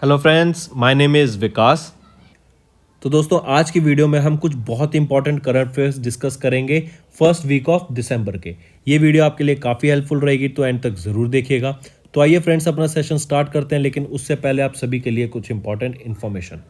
Hello friends, my name is Vikas. तो दोस्तों, आज की वीडियो में हम कुछ बहुत इंपॉर्टेंट करंट अफेयर्स डिस्कस करेंगे फर्स्ट वीक ऑफ दिसंबर के। ये वीडियो आपके लिए काफ़ी हेल्पफुल रहेगी, तो एंड तक ज़रूर देखिएगा। तो आइए फ्रेंड्स, अपना सेशन स्टार्ट करते हैं, लेकिन उससे पहले आप सभी के लिए कुछ important information.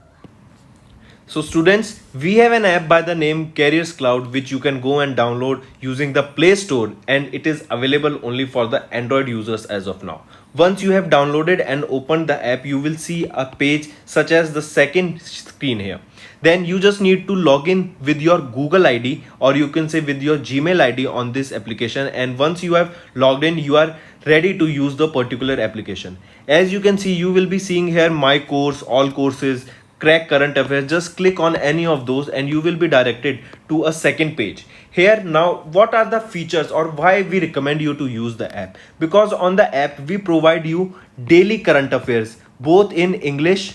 So students, we have an app by the name Careers Cloud which you can go and download using the Play Store, and it is available only for the Android users as of now. Once you have downloaded and opened the app, you will see a page such as the second screen here. Then you just need to log in with your Google ID, or you can say with your Gmail ID on this application, and once you have logged in, you are ready to use the particular application. As you can see, you will be seeing here my course, all courses, crack current affairs. Just click on any of those and you will be directed to a second page. Here now, what are the features or why we recommend you to use the app? Because on the app we provide you daily current affairs both in English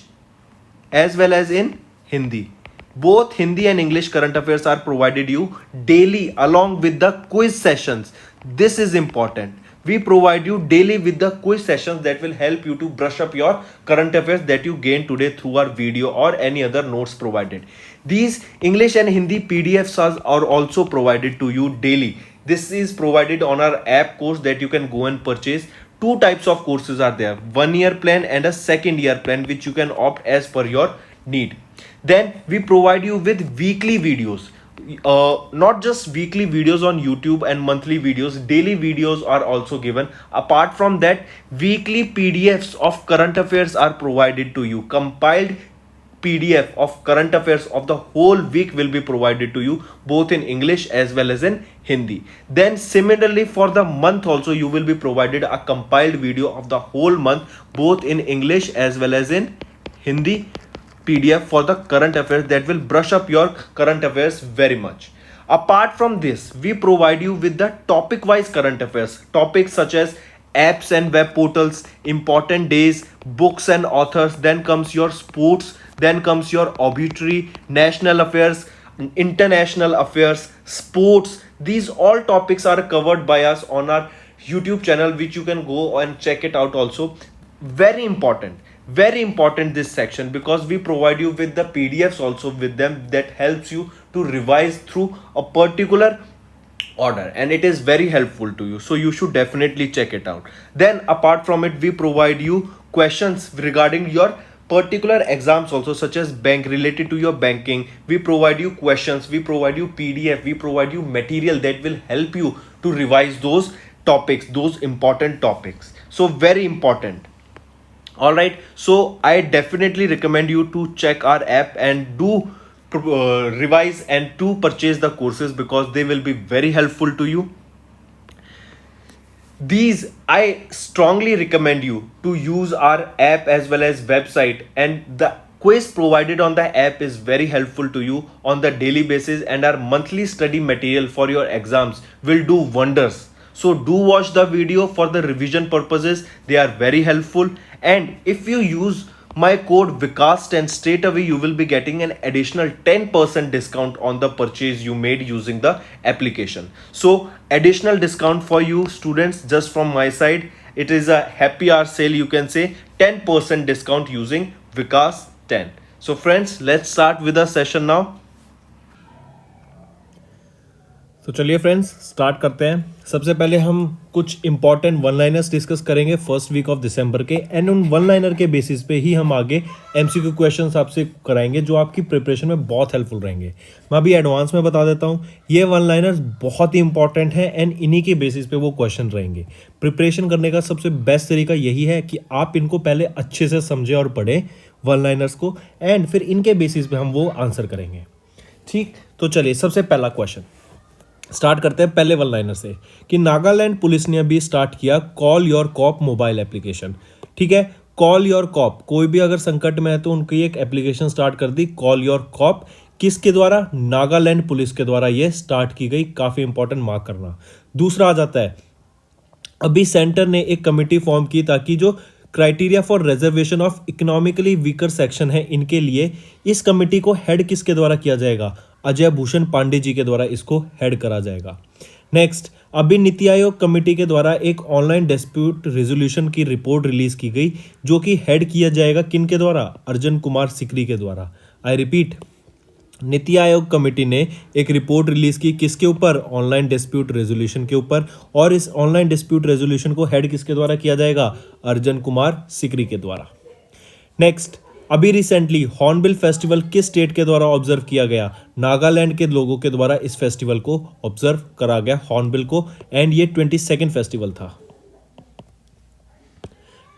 as well as in Hindi. Both Hindi and English current affairs are provided you daily along with the quiz sessions. This is important. We provide you daily with the quiz sessions that will help you to brush up your current affairs that you gain today through our video or any other notes provided. These English and Hindi PDFs are also provided to you daily. This is provided on our app course that you can go and purchase. Two types of courses are there, 1 year plan and a second year plan, which you can opt as per your need. Then we provide you with weekly videos. Not just weekly videos on YouTube and monthly videos, daily videos are also given. Apart from that, weekly PDFs of current affairs are provided to you. Compiled PDF of current affairs of the whole week will be provided to you both in English as well as in Hindi. Then similarly for the month also, you will be provided a compiled video of the whole month both in English as well as in Hindi PDF for the current affairs that will brush up your current affairs very much. Apart from this, we provide you with the topic wise current affairs, topics such as apps and web portals, important days, books and authors. Then comes your sports, then comes your obituary, national affairs, international affairs, sports. These all topics are covered by us on our YouTube channel, which you can go and check it out also. Very important this section, because we provide you with the PDFs also with them that helps you to revise through a particular order, and it is very helpful to you, so you should definitely check it out. Then apart from it, we provide you questions regarding your particular exams also, such as bank, related to your banking. We provide you questions, we provide you PDF, we provide you material that will help you to revise those topics, those important topics. So very important. All right, so I definitely recommend you to check our app and do revise and to purchase the courses, because they will be very helpful to you. These, I strongly recommend you to use our app as well as website, and the quiz provided on the app is very helpful to you on the daily basis, and our monthly study material for your exams will do wonders. So do watch the video for the revision purposes. They are very helpful. And if you use my code Vikas10, straight away you will be getting an additional 10% discount on the purchase you made using the application. So additional discount for you students just from my side. It is a happy hour sale, you can say, 10% discount using Vikas10. So friends, let's start with the session now. तो चलिए friends, start करते हैं। सबसे पहले हम कुछ important one liners discuss करेंगे first week of December के, एंड उन वन लाइनर के बेसिस पे ही हम आगे एमसीक्यू क्वेश्चंस आपसे कराएंगे, जो आपकी प्रिपरेशन में बहुत हेल्पफुल रहेंगे। मैं अभी एडवांस में बता देता हूँ, ये वन लाइनर्स बहुत ही इंपॉर्टेंट हैं, एंड इन्हीं के बेसिस पे वो क्वेश्चन रहेंगे। प्रिपरेशन करने का सबसे बेस्ट तरीका यही है कि आप इनको पहले अच्छे से समझें और पढ़ें वन लाइनर्स को, एंड फिर इनके बेसिस पे हम वो आंसर करेंगे। ठीक, तो चलिए सबसे पहला क्वेश्चन स्टार्ट करते हैं पहले वन लाइनर से, कि नागालैंड पुलिस ने अभी स्टार्ट किया call your cop mobile application. ठीक है, कॉल योर कॉप, कोई भी अगर संकट में है तो उनकी एक एप्लीकेशन स्टार्ट कर दी, कॉल योर कॉप। किसके द्वारा? नागालैंड पुलिस के द्वारा ये स्टार्ट की गई। काफ़ी इंपॉर्टेंट मार्क करना। दूसरा आ जाता है, अभी सेंटर ने एक कमेटी फॉर्म की ताकि जो criteria for reservation of economically weaker section है, इनके लिए इस कमेटी को हेड किसके द्वारा किया जाएगा? अजय भूषण पांडे जी के द्वारा इसको हेड करा जाएगा। नेक्स्ट, अभी नीति आयोग कमेटी के द्वारा एक ऑनलाइन डिस्प्यूट रेजोल्यूशन की रिपोर्ट रिलीज की गई, जो कि हेड किया जाएगा किन के द्वारा? अर्जुन कुमार सिकरी के द्वारा। I repeat, NITI Aayog committee ने एक रिपोर्ट रिलीज की किसके ऊपर? ऑनलाइन डिस्प्यूट रेजोल्यूशन के ऊपर। और इस ऑनलाइन डिस्प्यूट रेजोल्यूशन को हेड किसके द्वारा किया जाएगा? अर्जुन कुमार सिकरी के द्वारा। नेक्स्ट, अभी रिसेंटली हॉर्नबिल फेस्टिवल किस स्टेट के द्वारा ऑब्जर्व किया गया? नागालैंड के लोगों के द्वारा इस फेस्टिवल को ऑब्जर्व करा गया, हॉर्नबिल को, एंड ये 22nd फेस्टिवल था।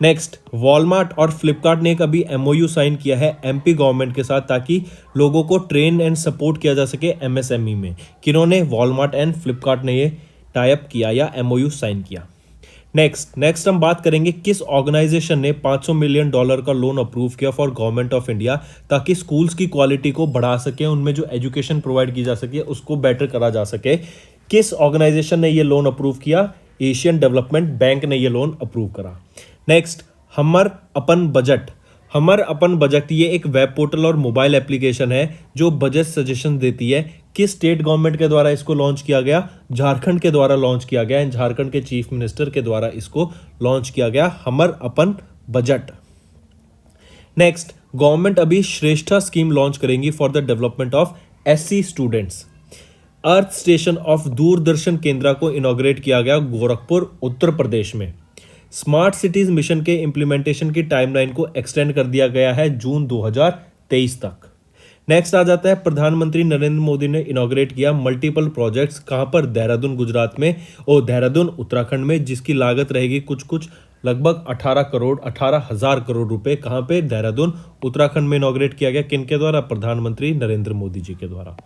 नेक्स्ट, वॉलमार्ट और फ्लिपकार्ट ने एक अभी एमओयू साइन किया है एमपी गवर्नमेंट के साथ, ताकि लोगों को ट्रेन एंड सपोर्ट किया जा सके एमएसएमई में। किन्होंने? वॉलमार्ट एंड फ्लिपकार्ट ने ये टाई अप किया या एमओयू साइन किया। नेक्स्ट हम बात करेंगे किस ऑर्गेनाइजेशन ने $500 मिलियन का लोन अप्रूव किया फॉर गवर्नमेंट ऑफ इंडिया, ताकि स्कूल्स की क्वालिटी को बढ़ा सके, उनमें जो एजुकेशन प्रोवाइड की जा सके उसको बेटर करा जा सके। किस ऑर्गेनाइजेशन ने ये लोन अप्रूव किया? एशियन डेवलपमेंट बैंक ने ये लोन अप्रूव करा। नेक्स्ट, हमर अपन बजट ये एक वेब पोर्टल और मोबाइल एप्लीकेशन है जो बजट सजेशन देती है। किस स्टेट गवर्नमेंट के द्वारा इसको लॉन्च किया गया? झारखंड के द्वारा लॉन्च किया गया, एंड झारखंड के चीफ मिनिस्टर के द्वारा इसको लॉन्च किया गया, हमर अपन बजट। नेक्स्ट, गवर्नमेंट अभी श्रेष्ठा स्कीम लॉन्च करेंगी for the development of SC students. Earth station of Doordarshan केंद्र को इनॉग्रेट किया गया गोरखपुर, उत्तर प्रदेश में। स्मार्ट सिटीज मिशन के इंप्लीमेंटेशन की टाइमलाइन को एक्सटेंड कर दिया गया है जून 2023 तक। नेक्स्ट आ जाता है, प्रधानमंत्री नरेंद्र मोदी ने इनॉग्रेट किया मल्टीपल प्रोजेक्ट्स, कहां पर? देहरादून गुजरात में और देहरादून उत्तराखंड में, जिसकी लागत रहेगी कुछ लगभग 18,000 करोड़ रुपए। कहां पे? देहरादून उत्तराखंड में इनॉग्रेट किया गया, किनके द्वारा? प्रधानमंत्री नरेंद्र मोदी जी के द्वारा।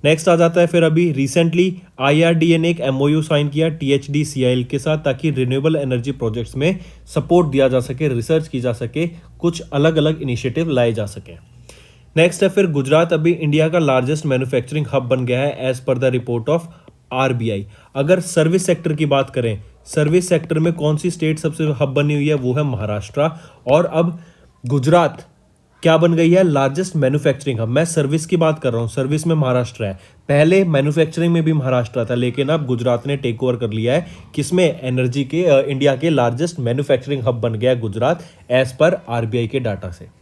नेक्स्ट आ जाता है फिर अभी रिसेंटली आईआरडीए ने एक एमओयू साइन किया टीएचडीसीआईएल के साथ, ताकि रिन्यूएबल एनर्जी प्रोजेक्ट्स में सपोर्ट दिया जा सके, रिसर्च की जा सके, कुछ अलग अलग इनिशिएटिव लाए जा सके। नेक्स्ट है फिर गुजरात अभी इंडिया का लार्जेस्ट मैन्युफैक्चरिंग हब बन गया है एज पर द रिपोर्ट ऑफ आरबीआई। अगर सर्विस सेक्टर की बात करें, सर्विस सेक्टर में कौन सी स्टेट सबसे हब बनी हुई है? वो है महाराष्ट्र। और अब गुजरात क्या बन गई है? Largest manufacturing hub. मैं सर्विस की बात कर रहा हूँ, सर्विस में महाराष्ट्र है, पहले मैन्युफैक्चरिंग में भी महाराष्ट्र था, लेकिन अब गुजरात ने टेक ओवर कर लिया है। किसमें? एनर्जी के इंडिया के लार्जेस्ट मैन्युफैक्चरिंग हब बन गया गुजरात एज पर आरबीआई के डाटा से।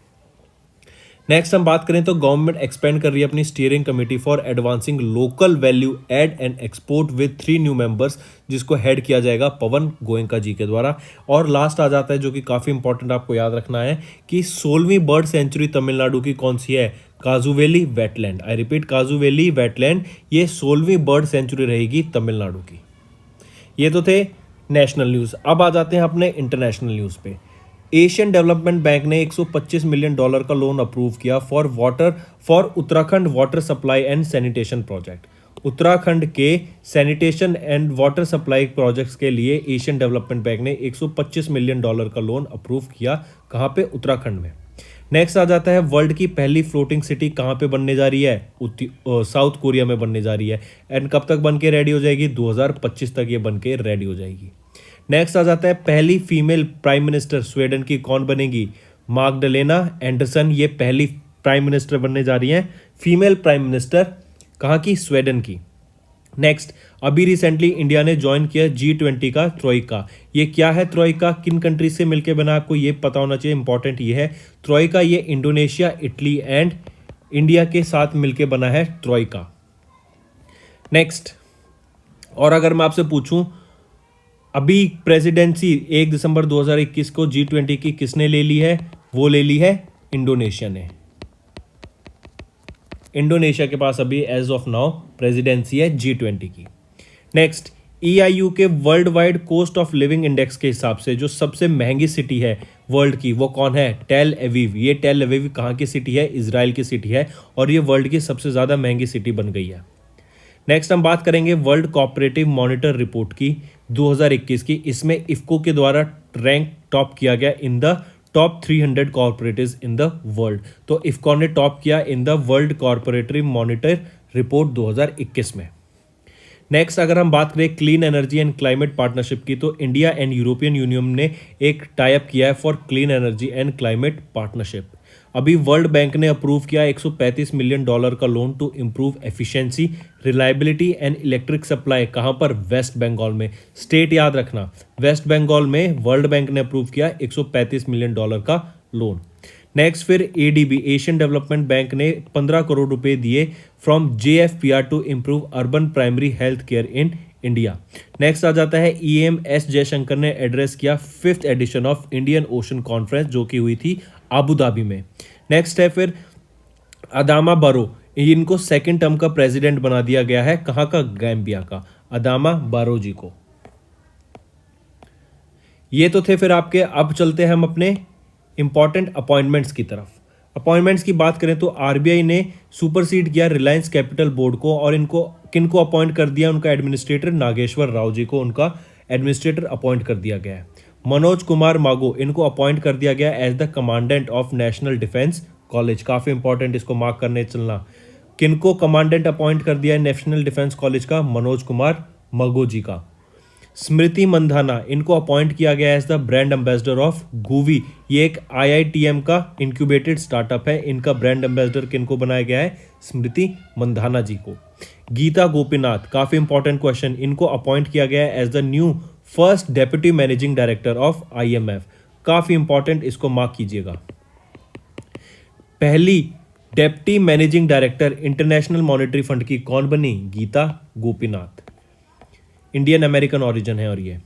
नेक्स्ट हम बात करें तो गवर्नमेंट एक्सपेंड कर रही है अपनी steering committee for advancing local value add and export with 3 new members, जिसको हेड किया जाएगा पवन गोयनका जी के द्वारा। और लास्ट आ जाता है जो कि काफ़ी इंपॉर्टेंट आपको याद रखना है कि 16वीं बर्ड सेंचुरी तमिलनाडु की कौन सी है? काजुवेली वेटलैंड। आई रिपीट, काजुवेली वेटलैंड, ये 16वीं बर्ड सेंचुरी रहेगी तमिलनाडु की। ये तो थे नेशनल न्यूज़। अब आ जाते हैं अपने इंटरनेशनल न्यूज़ पे। एशियन डेवलपमेंट बैंक ने $125 मिलियन का लोन अप्रूव किया for Uttarakhand water supply and sanitation project. Uttarakhand के sanitation and water supply projects के लिए एशियन डेवलपमेंट बैंक ने $125 मिलियन का लोन अप्रूव किया। कहाँ पे? उत्तराखंड में। नेक्स्ट आ जाता है वर्ल्ड की पहली फ्लोटिंग सिटी कहाँ पे बनने जा रही है? साउथ कोरिया में बनने जा रही है। एंड कब तक बन के रेडी हो जाएगी? 2025 तक ये बन के रेडी हो जाएगी। नेक्स्ट आ जाता है पहली फीमेल प्राइम मिनिस्टर स्वीडन की कौन बनेगी? मैग्डलेना एंडरसन, ये पहली प्राइम मिनिस्टर बनने जा रही हैं, फीमेल प्राइम मिनिस्टर। कहाँ की? स्वीडन की। नेक्स्ट, अभी रिसेंटली इंडिया ने ज्वाइन किया G20 का ट्रोइका। ये क्या है ट्रोइका? किन कंट्री से मिलकर बना? आपको ये पता होना चाहिए, इंपॉर्टेंट ये है। ट्रोइका ये इंडोनेशिया, इटली एंड इंडिया के साथ मिलकर बना है ट्रोइका। नेक्स्ट, और अगर मैं आपसे पूछूं अभी प्रेसिडेंसी 1 दिसंबर 2021 को G20 की किसने ले ली है? वो ले ली है इंडोनेशिया ने। इंडोनेशिया के पास अभी एज ऑफ नाउ प्रेसिडेंसी है G20 की। नेक्स्ट, EIU के world wide cost of living index के हिसाब से जो सबसे महंगी सिटी है वर्ल्ड की, वो कौन है? Tel Aviv. ये टेल अवीव कहाँ की सिटी है? इजराइल की सिटी है, और ये वर्ल्ड की सबसे ज़्यादा महंगी सिटी बन गई है। नेक्स्ट हम बात करेंगे वर्ल्ड कोऑपरेटिव मॉनिटर रिपोर्ट की 2021 की। इसमें इफ्को के द्वारा रैंक टॉप किया गया in the top 300 cooperatives in the world. तो इफ्को ने टॉप किया in the world cooperative monitor report 2021 में। नेक्स्ट अगर हम बात करें clean energy and climate partnership की, तो इंडिया एंड यूरोपियन यूनियन ने एक टाई अप किया है for clean energy and climate partnership. अभी वर्ल्ड बैंक ने अप्रूव किया $135 मिलियन का loan to improve efficiency, reliability and electric supply. कहाँ पर? वेस्ट बंगाल में। स्टेट याद रखना, वेस्ट बंगाल में वर्ल्ड बैंक ने अप्रूव किया $135 मिलियन का लोन। नेक्स्ट फिर एडीबी एशियन डेवलपमेंट बैंक ने 15 करोड़ रुपए दिए from JFPR to improve urban primary health care in India. Next आ जाता है ईएम एस जयशंकर ने एड्रेस किया 5th edition of Indian Ocean conference जो कि हुई थी आबू धाबी में। नेक्स्ट है फिर अदामा बारो, इनको सेकंड टर्म का प्रेसिडेंट बना दिया गया है। कहाँ का? गैम्बिया का, अदामा बारो जी को। ये तो थे फिर आपके। अब चलते हैं हम अपने इंपॉर्टेंट अपॉइंटमेंट्स की तरफ। अपॉइंटमेंट्स की बात करें तो आरबीआई ने सुपरसीड किया रिलायंस कैपिटल बोर्ड को और इनको किनको अपॉइंट कर दिया? उनका एडमिनिस्ट्रेटर नागेश्वर राव जी को उनका एडमिनिस्ट्रेटर अपॉइंट कर दिया गया है। मनोज कुमार मागो, इनको अपॉइंट कर दिया गया as the commandant of National Defence College. काफ़ी इंपॉर्टेंट, इसको मार्क करने चलना। किनको कमांडेंट अपॉइंट कर दिया है नेशनल डिफेंस कॉलेज का? मनोज कुमार मगो जी का। स्मृति मंधाना, इनको अपॉइंट किया गया as the brand ambassador of GUVI. ये एक आईआईटीएम का इंक्यूबेटेड स्टार्टअप है। इनका ब्रांड एम्बेसडर किनको बनाया गया है? स्मृति मंधाना जी को। गीता गोपीनाथ, काफी इंपॉर्टेंट क्वेश्चन, इनको अपॉइंट किया गया है as the new first deputy managing director of IMF. काफी इंपॉर्टेंट, इसको मार्क कीजिएगा। पहली deputy managing director International Monetary Fund की कौन बनी? Gita Gopinath. Indian American origin है और ये।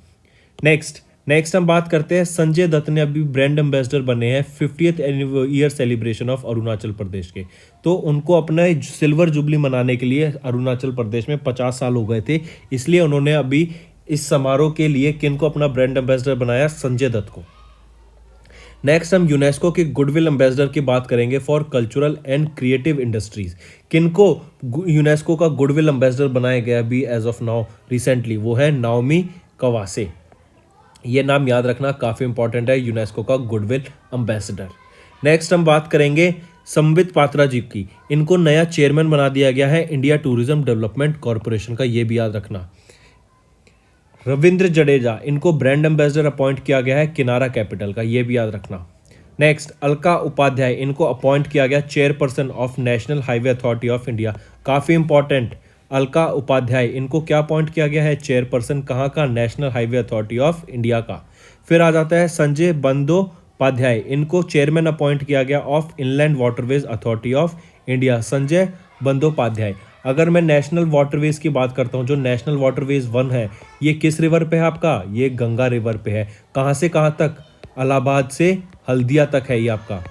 नेक्स्ट हम बात करते हैं संजय दत्त ने अभी ब्रांड एम्बेसडर बने हैं 50th year celebration of Arunachal Pradesh के। तो उनको अपना सिल्वर जुबली मनाने के लिए अरुणाचल प्रदेश में 50 साल हो गए थे, इसलिए उन्होंने अभी इस समारोह के लिए किनको अपना ब्रांड एम्बेसडर बनाया? संजय दत्त को। नेक्स्ट हम यूनेस्को के गुडविल एम्बेसडर की बात करेंगे for cultural and creative industries. किनको यूनेस्को का गुडविल एम्बेसडर बनाया गया अभी एज ऑफ नाउ रिसेंटली? वो है नाओमी कवासे। ये नाम याद रखना, काफ़ी इंपॉर्टेंट है, यूनेस्को का गुडविल एम्बेसडर। नेक्स्ट हम बात करेंगे संबित पात्रा जी की। इनको नया चेयरमैन बना दिया गया है इंडिया टूरिज्म डेवलपमेंट कॉरपोरेशन का, ये भी याद रखना। रविंद्र जडेजा, इनको ब्रांड एम्बेसडर अपॉइंट किया गया है किनारा कैपिटल का, ये भी याद रखना। नेक्स्ट अलका उपाध्याय, इनको अपॉइंट किया गया chairperson of national highway authority of India. काफ़ी इंपॉर्टेंट, अलका उपाध्याय, इनको क्या अपॉइंट किया गया है? चेयरपर्सन कहाँ का? National highway authority of India का। फिर आ जाता है संजय बंदोपाध्याय, इनको चेयरमैन अपॉइंट किया गया of Inland Waterways Authority of India. Sanjay Bandyopadhyay. अगर मैं नेशनल वाटरवेज की बात करता हूँ, जो नेशनल वाटरवेज 1 है, ये किस रिवर पे है आपका? ये गंगा रिवर पे है। कहाँ से कहाँ तक? इलाहाबाद से हल्दिया तक है ये आपका।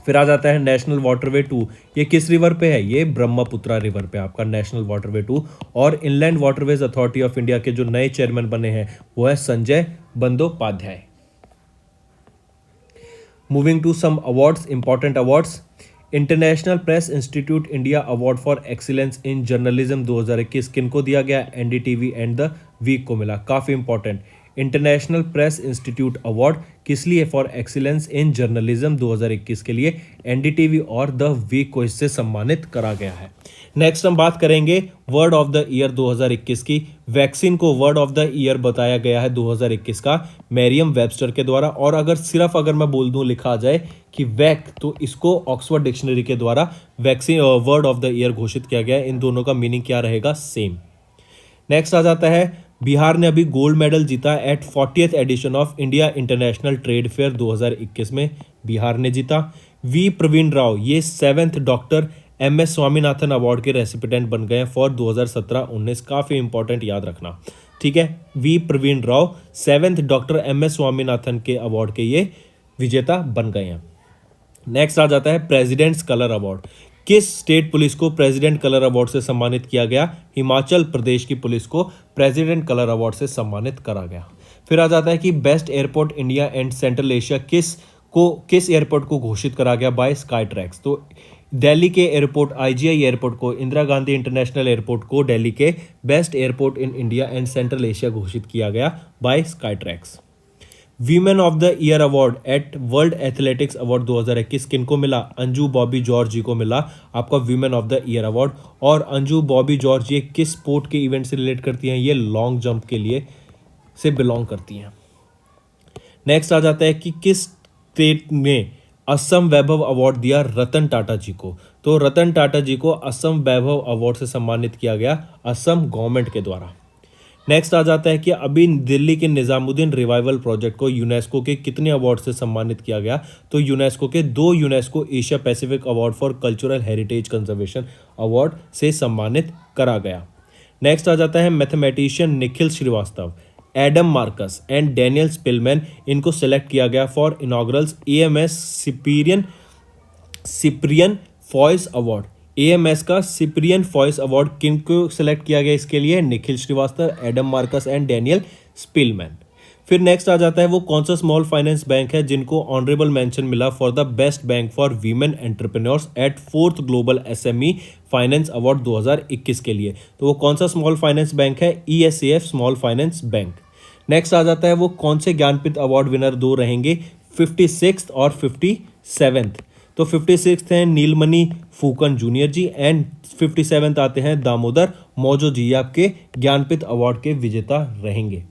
फिर आ जाता है नेशनल वाटरवे 2, ये किस रिवर पे है? ये ब्रह्मपुत्रा रिवर पे आपका नेशनल वाटरवे 2। और Inland Waterways Authority of India के जो नए चेयरमैन बने हैं वो है Sanjay Bandyopadhyay. Moving to some awards, important awards. International Press Institute India award for excellence in journalism 2021 किनको दिया गया? एनडीटीवी एंड द वीक को मिला। काफ़ी important, international Press institute award किस लिए? फॉर एक्सीलेंस इन जर्नलिज्म 2021 के लिए एनडीटीवी और द वीक को इससे सम्मानित करा गया है। नेक्स्ट हम बात करेंगे वर्ड ऑफ द ईयर 2021 की। वैक्सीन को वर्ड ऑफ द ईयर बताया गया है 2021 का मैरियम वेबस्टर के द्वारा। और अगर मैं बोल दूं, लिखा जाए कि वैक, तो इसको ऑक्सफोर्ड डिक्शनरी के द्वारा vaccine word of the year घोषित किया गया है। इन दोनों का मीनिंग क्या रहेगा? सेम। नेक्स्ट आ जाता है बिहार ने अभी गोल्ड मेडल जीता at 40th edition of India International Trade Fair 2021 में बिहार ने जीता। वी प्रवीण राव, ये 7th doctor MS Swaminathan award के रेसिपिडेंट बन गए हैं फॉर 2017-19। काफ़ी इंपॉर्टेंट, याद रखना, ठीक है। V Praveen Rao 7th doctor MS Swaminathan के अवार्ड के ये विजेता बन गए हैं। नेक्स्ट आ जाता है प्रेसिडेंट्स कलर अवार्ड। किस स्टेट पुलिस को प्रेसिडेंट कलर अवार्ड से सम्मानित किया गया? हिमाचल प्रदेश की पुलिस को प्रेसिडेंट कलर अवार्ड से सम्मानित करा गया। फिर आ जाता है कि best airport India and Central Asia किस एयरपोर्ट को घोषित करा गया? बाय स्काई ट्रैक्स। तो दिल्ली के एयरपोर्ट IGI एयरपोर्ट को, इंदिरा गांधी इंटरनेशनल एयरपोर्ट को दिल्ली के best airport in India and Central Asia घोषित किया गया बाय स्काई ट्रैक्स। Women of the year award at World Athletics award 2021 किनको मिला? अंजू बॉबी जॉर्ज जी को मिला आपका women of the year award. और अंजू बॉबी जॉर्ज ये किस स्पोर्ट के इवेंट से रिलेट करती हैं? ये लॉन्ग जंप के लिए से बिलोंग करती हैं। नेक्स्ट आ जाता है कि किस स्टेट ने असम वैभव अवार्ड दिया रतन टाटा जी को? तो रतन टाटा जी को असम वैभव अवार्ड से सम्मानित किया गया असम गवर्नमेंट के द्वारा। नेक्स्ट आ जाता है कि अभी दिल्ली के निजामुद्दीन रिवाइवल प्रोजेक्ट को यूनेस्को के कितने अवार्ड से सम्मानित किया गया? तो यूनेस्को के 2 UNESCO Asia Pacific award for cultural heritage conservation award से सम्मानित करा गया। नेक्स्ट आ जाता है mathematician Nikhil Srivastava, Adam Marcus and Daniel Spielman, इनको सेलेक्ट किया गया for inaugurals AMS Ciprian Foias award. AMS का सिप्रियन फॉयस अवार्ड किनको सेलेक्ट किया गया इसके लिए? Nikhil Srivastava, Adam Marcus and Daniel Spielman. फिर नेक्स्ट आ जाता है वो कौन सा स्मॉल फाइनेंस बैंक है जिनको ऑनरेबल मेंशन मिला for the best bank for women entrepreneurs at 4th global SME finance award 2021 के लिए? तो वो कौन सा स्मॉल फाइनेंस बैंक है? ESF small finance bank. Next आ जाता है वो कौन से ज्ञानपीठ अवार्ड विनर 2 रहेंगे 56th और 57th? तो 56th हैं नीलमणि फूकन जूनियर जी एंड 57th आते हैं दामोदर मौजो जी, आपके ज्ञानपीठ अवार्ड के विजेता रहेंगे।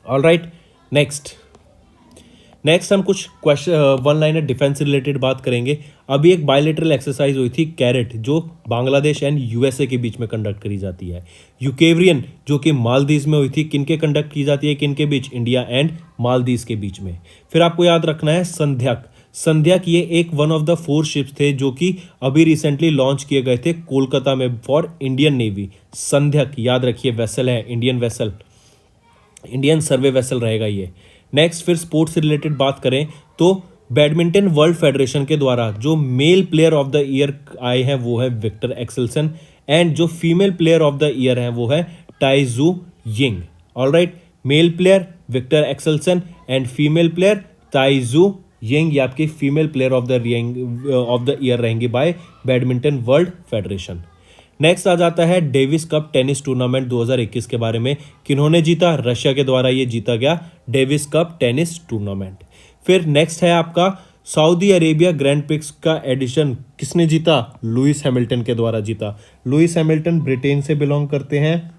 ऑलराइट, नेक्स्ट हम कुछ क्वेश्चन वन लाइनर डिफेंस से रिलेटेड बात करेंगे। अभी एक बायलेटरल एक्सरसाइज हुई थी कैरेट, जो बांग्लादेश एंड यूएसए के बीच में कंडक्ट करी जाती है। यूकेरियन जो कि मालदीव में हुई थी, किनके कंडक्ट की जाती है? किनके बीच? इंडिया एंड मालदीव के बीच में। फिर आपको याद रखना है संध्याक ये एक वन ऑफ द 4 शिप्स थे जो कि अभी रिसेंटली लॉन्च किए गए थे कोलकाता में फॉर इंडियन नेवी। संध्याक याद रखिए वेसल है, इंडियन वेसल, इंडियन सर्वे वेसल रहेगा ये। नेक्स्ट फिर स्पोर्ट्स से रिलेटेड बात करें तो बैडमिंटन वर्ल्ड फेडरेशन के द्वारा जो male player of the year आए हैं वो है विक्टर एक्सेल्सन एंड जो female player of the year है वो है Tai Tzu Ying. Alright, male player Victor Axelsen and female player Tai Tzu Ying, ये आपकी female player of the year रहेंगी by badminton world federation. Next आ जाता है डेविस कप टेनिस टूर्नामेंट 2021 के बारे में। किन्होंने जीता? रशिया के द्वारा ये जीता गया डेविस कप टेनिस टूर्नामेंट। फिर नेक्स्ट है आपका सऊदी अरेबिया ग्रैंड प्रिक्स का एडिशन किसने जीता? लुइस हैमिल्टन के द्वारा जीता। लुइस हैमिल्टन ब्रिटेन से बिलोंग करते हैं,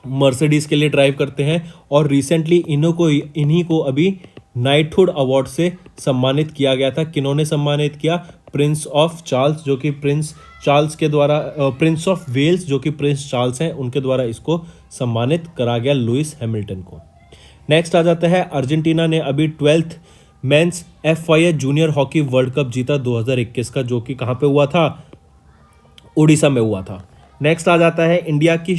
मर्सिडीज के लिए ड्राइव करते हैं और रिसेंटली इन्हीं को अभी नाइटहुड अवार्ड से सम्मानित किया गया था। किन्होंने सम्मानित किया? प्रिंस ऑफ चार्ल्स, जो कि प्रिंस चार्ल्स के द्वारा प्रिंस ऑफ वेल्स जो कि प्रिंस चार्ल्स हैं उनके द्वारा इसको सम्मानित करा गया लुइस हैमिल्टन को। नेक्स्ट आ जाता है अर्जेंटीना ने अभी 12th men's FIS junior hockey World Cup जीता 2021 का, जो कि कहाँ पे हुआ था? उड़ीसा में हुआ था। नेक्स्ट आ जाता है इंडिया की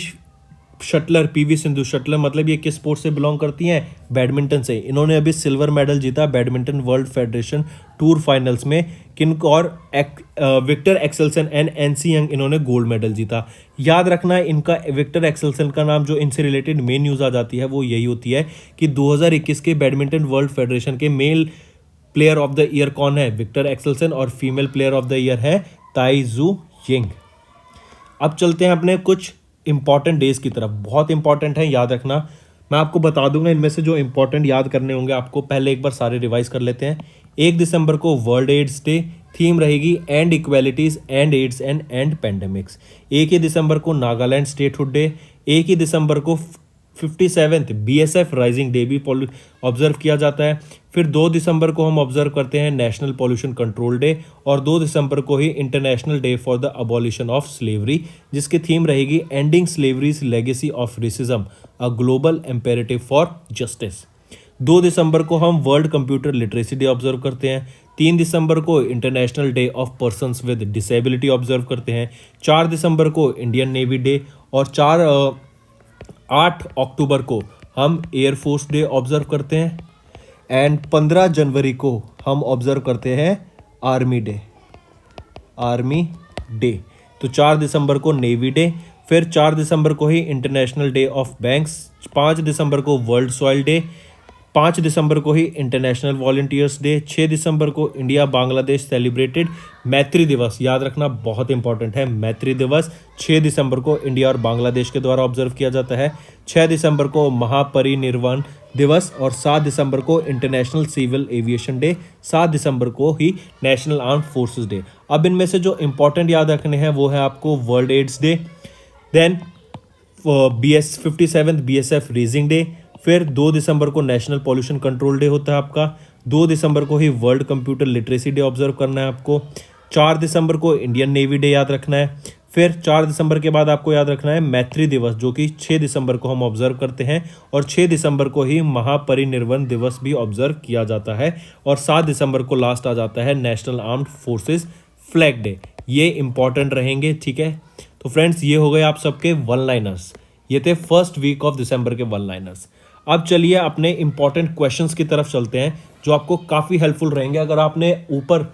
शटलर PV सिंधु। शटलर मतलब ये किस स्पोर्ट से बिलोंग करती हैं? बैडमिंटन से। इन्होंने अभी सिल्वर मेडल जीता badminton world federation tour finals में। किनको? और Viktor Axelsen and An Se Young, इन्होंने गोल्ड मेडल जीता। याद रखना है इनका विक्टर एक्सेल्सन का नाम, जो इनसे रिलेटेड मेन न्यूज़ आ जाती है वो यही होती है कि 2021 के बैडमिंटन वर्ल्ड फेडरेशन के mail player of the year कौन है? विक्टर एक्सेल्सन और female player of the year है ताइजू यिंग। अब चलते हैं अपने कुछ इंपॉर्टेंट डेज की तरफ, बहुत इंपॉर्टेंट है, याद रखना। मैं आपको बता दूंगा इनमें से जो इंपॉर्टेंट याद करने होंगे आपको। पहले एक बार सारे रिवाइज कर लेते हैं। 1 दिसंबर को वर्ल्ड एड्स डे, थीम रहेगी end inequalities end AIDS end end pandemics. 1 ही दिसंबर को नागालैंड स्टेटहुड डे। 1 ही दिसंबर को 57th BSF राइजिंग डे भी ऑब्जर्व किया जाता है। फिर 2 दिसंबर को हम ऑब्जर्व करते हैं नेशनल पॉल्यूशन कंट्रोल डे और 2 दिसंबर को ही international day for the abolition of slavery, जिसकी थीम रहेगी ending slavery's legacy of racism, a global imperative for justice. 2 December को हम world computer literacy day observe करते हैं। 3 दिसंबर को international day of persons with disability observe करते हैं। 4 दिसंबर को इंडियन नेवी डे और 8 अक्टूबर को हम एयरफोर्स डे ऑब्जर्व करते हैं एंड 15 जनवरी को हम ऑब्जर्व करते हैं आर्मी डे। तो 4 दिसंबर को नेवी डे, फिर 4 दिसंबर को ही इंटरनेशनल डे ऑफ बैंक्स, 5 दिसंबर को वर्ल्ड सॉइल डे, 5 दिसंबर को ही इंटरनेशनल वॉलंटियर्स डे, 6 दिसंबर को इंडिया बांग्लादेश सेलिब्रेटेड मैत्री दिवस, याद रखना बहुत इंपॉर्टेंट है, मैत्री दिवस 6 दिसंबर को इंडिया और बांग्लादेश के द्वारा ऑब्जर्व किया जाता है। 6 दिसंबर को महापरिनिर्वाण दिवस और 7 दिसंबर को इंटरनेशनल सिविल एविएशन डे, 7 दिसंबर को ही नेशनल आर्म्ड फोर्सेस डे। अब इनमें से जो इंपॉर्टेंट याद रखने हैं वो है आपको world AIDS day, then BS57 BSF raising day, फिर 2 दिसंबर को नेशनल पॉल्यूशन कंट्रोल डे होता है आपका, 2 दिसंबर को ही world computer literacy day observe करना है आपको, 4 दिसंबर को इंडियन नेवी डे याद रखना है, फिर 4 दिसंबर के बाद आपको याद रखना है मैत्री दिवस जो कि 6 दिसंबर को हम ऑब्जर्व करते हैं, और 6 दिसंबर को ही महापरिनिर्वाण दिवस भी ऑब्जर्व किया जाता है, और 7 दिसंबर को लास्ट आ जाता है national armed forces flag day. ये इंपॉर्टेंट रहेंगे, ठीक है। तो फ्रेंड्स ये हो गए आप सबके वन लाइनर्स, ये थे फर्स्ट वीक ऑफ दिसंबर के वन लाइनर्स। अब चलिए अपने इंपॉर्टेंट क्वेश्चंस की तरफ चलते हैं जो आपको काफ़ी हेल्पफुल रहेंगे। अगर आपने ऊपर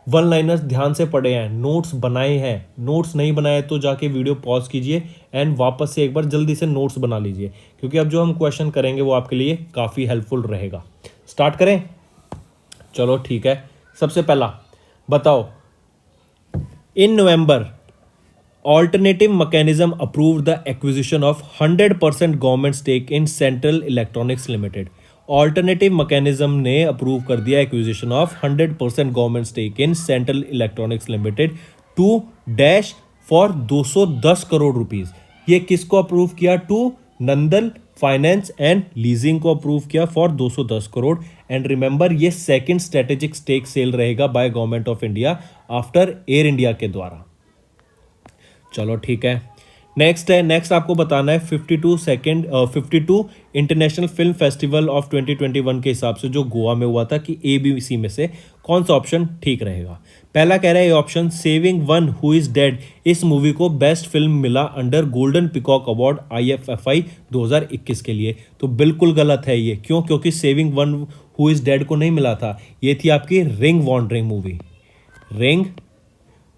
वन लाइनर्स ध्यान से पढ़े हैं, नोट्स बनाए हैं, नोट्स नहीं बनाए तो जाके वीडियो पॉज कीजिए एंड वापस से एक बार जल्दी से नोट्स बना लीजिए, क्योंकि अब जो हम क्वेश्चन करेंगे वो आपके लिए काफ़ी हेल्पफुल रहेगा। स्टार्ट करें, चलो ठीक है। सबसे पहला बताओ, in November Alternative Mechanism approved the acquisition of 100% government stake in central electronics limited. Alternative mechanism ने अप्रूव कर दिया acquisition of 100% government stake in central electronics limited to dash for 210 crore rupees. ये किसको अप्रूव किया? To Nandal finance and leasing को approve किया for 210 crore. And remember ये second strategic stake sale रहेगा by government of India after Air India के द्वारा। चलो ठीक है, नेक्स्ट आपको बताना है 52 इंटरनेशनल फिल्म फेस्टिवल ऑफ 2021 के हिसाब से जो गोवा में हुआ था कि ABC में से कौन सा ऑप्शन ठीक रहेगा। पहला कह रहा है ये option saving one who is dead, इस मूवी को बेस्ट फिल्म मिला under golden peacock award IFFI 2021 के लिए। तो बिल्कुल गलत है ये, क्यों? क्योंकि saving one who is dead को नहीं मिला था, ये थी आपकी ring wandering movie. Ring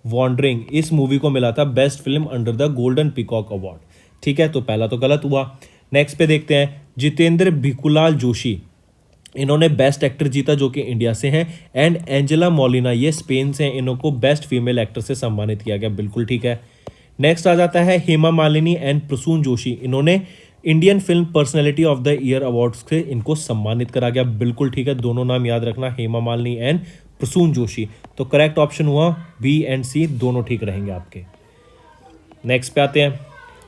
wandering इस मूवी को मिला था best film under the golden peacock award. ठीक है, तो पहला तो गलत हुआ। नेक्स्ट पे देखते हैं, जितेंद्र भिकुलाल जोशी, इन्होंने बेस्ट एक्टर जीता जो कि इंडिया से हैं। एंड एंजेला मोलिना, ये स्पेन से हैं, इनको बेस्ट फीमेल एक्टर से सम्मानित किया गया। बिल्कुल ठीक है। नेक्स्ट आ जाता है हेमा मालिनी एंड प्रसून जोशी, इन्होंने Indian film personality of the year awards से इनको सम्मानित करा गया। बिल्कुल ठीक है, दोनों नाम याद रखना, हेमा मालिनी एंड प्रसून जोशी। तो करेक्ट ऑप्शन हुआ B एंड C, दोनों ठीक रहेंगे आपके। नेक्स्ट पे आते हैं,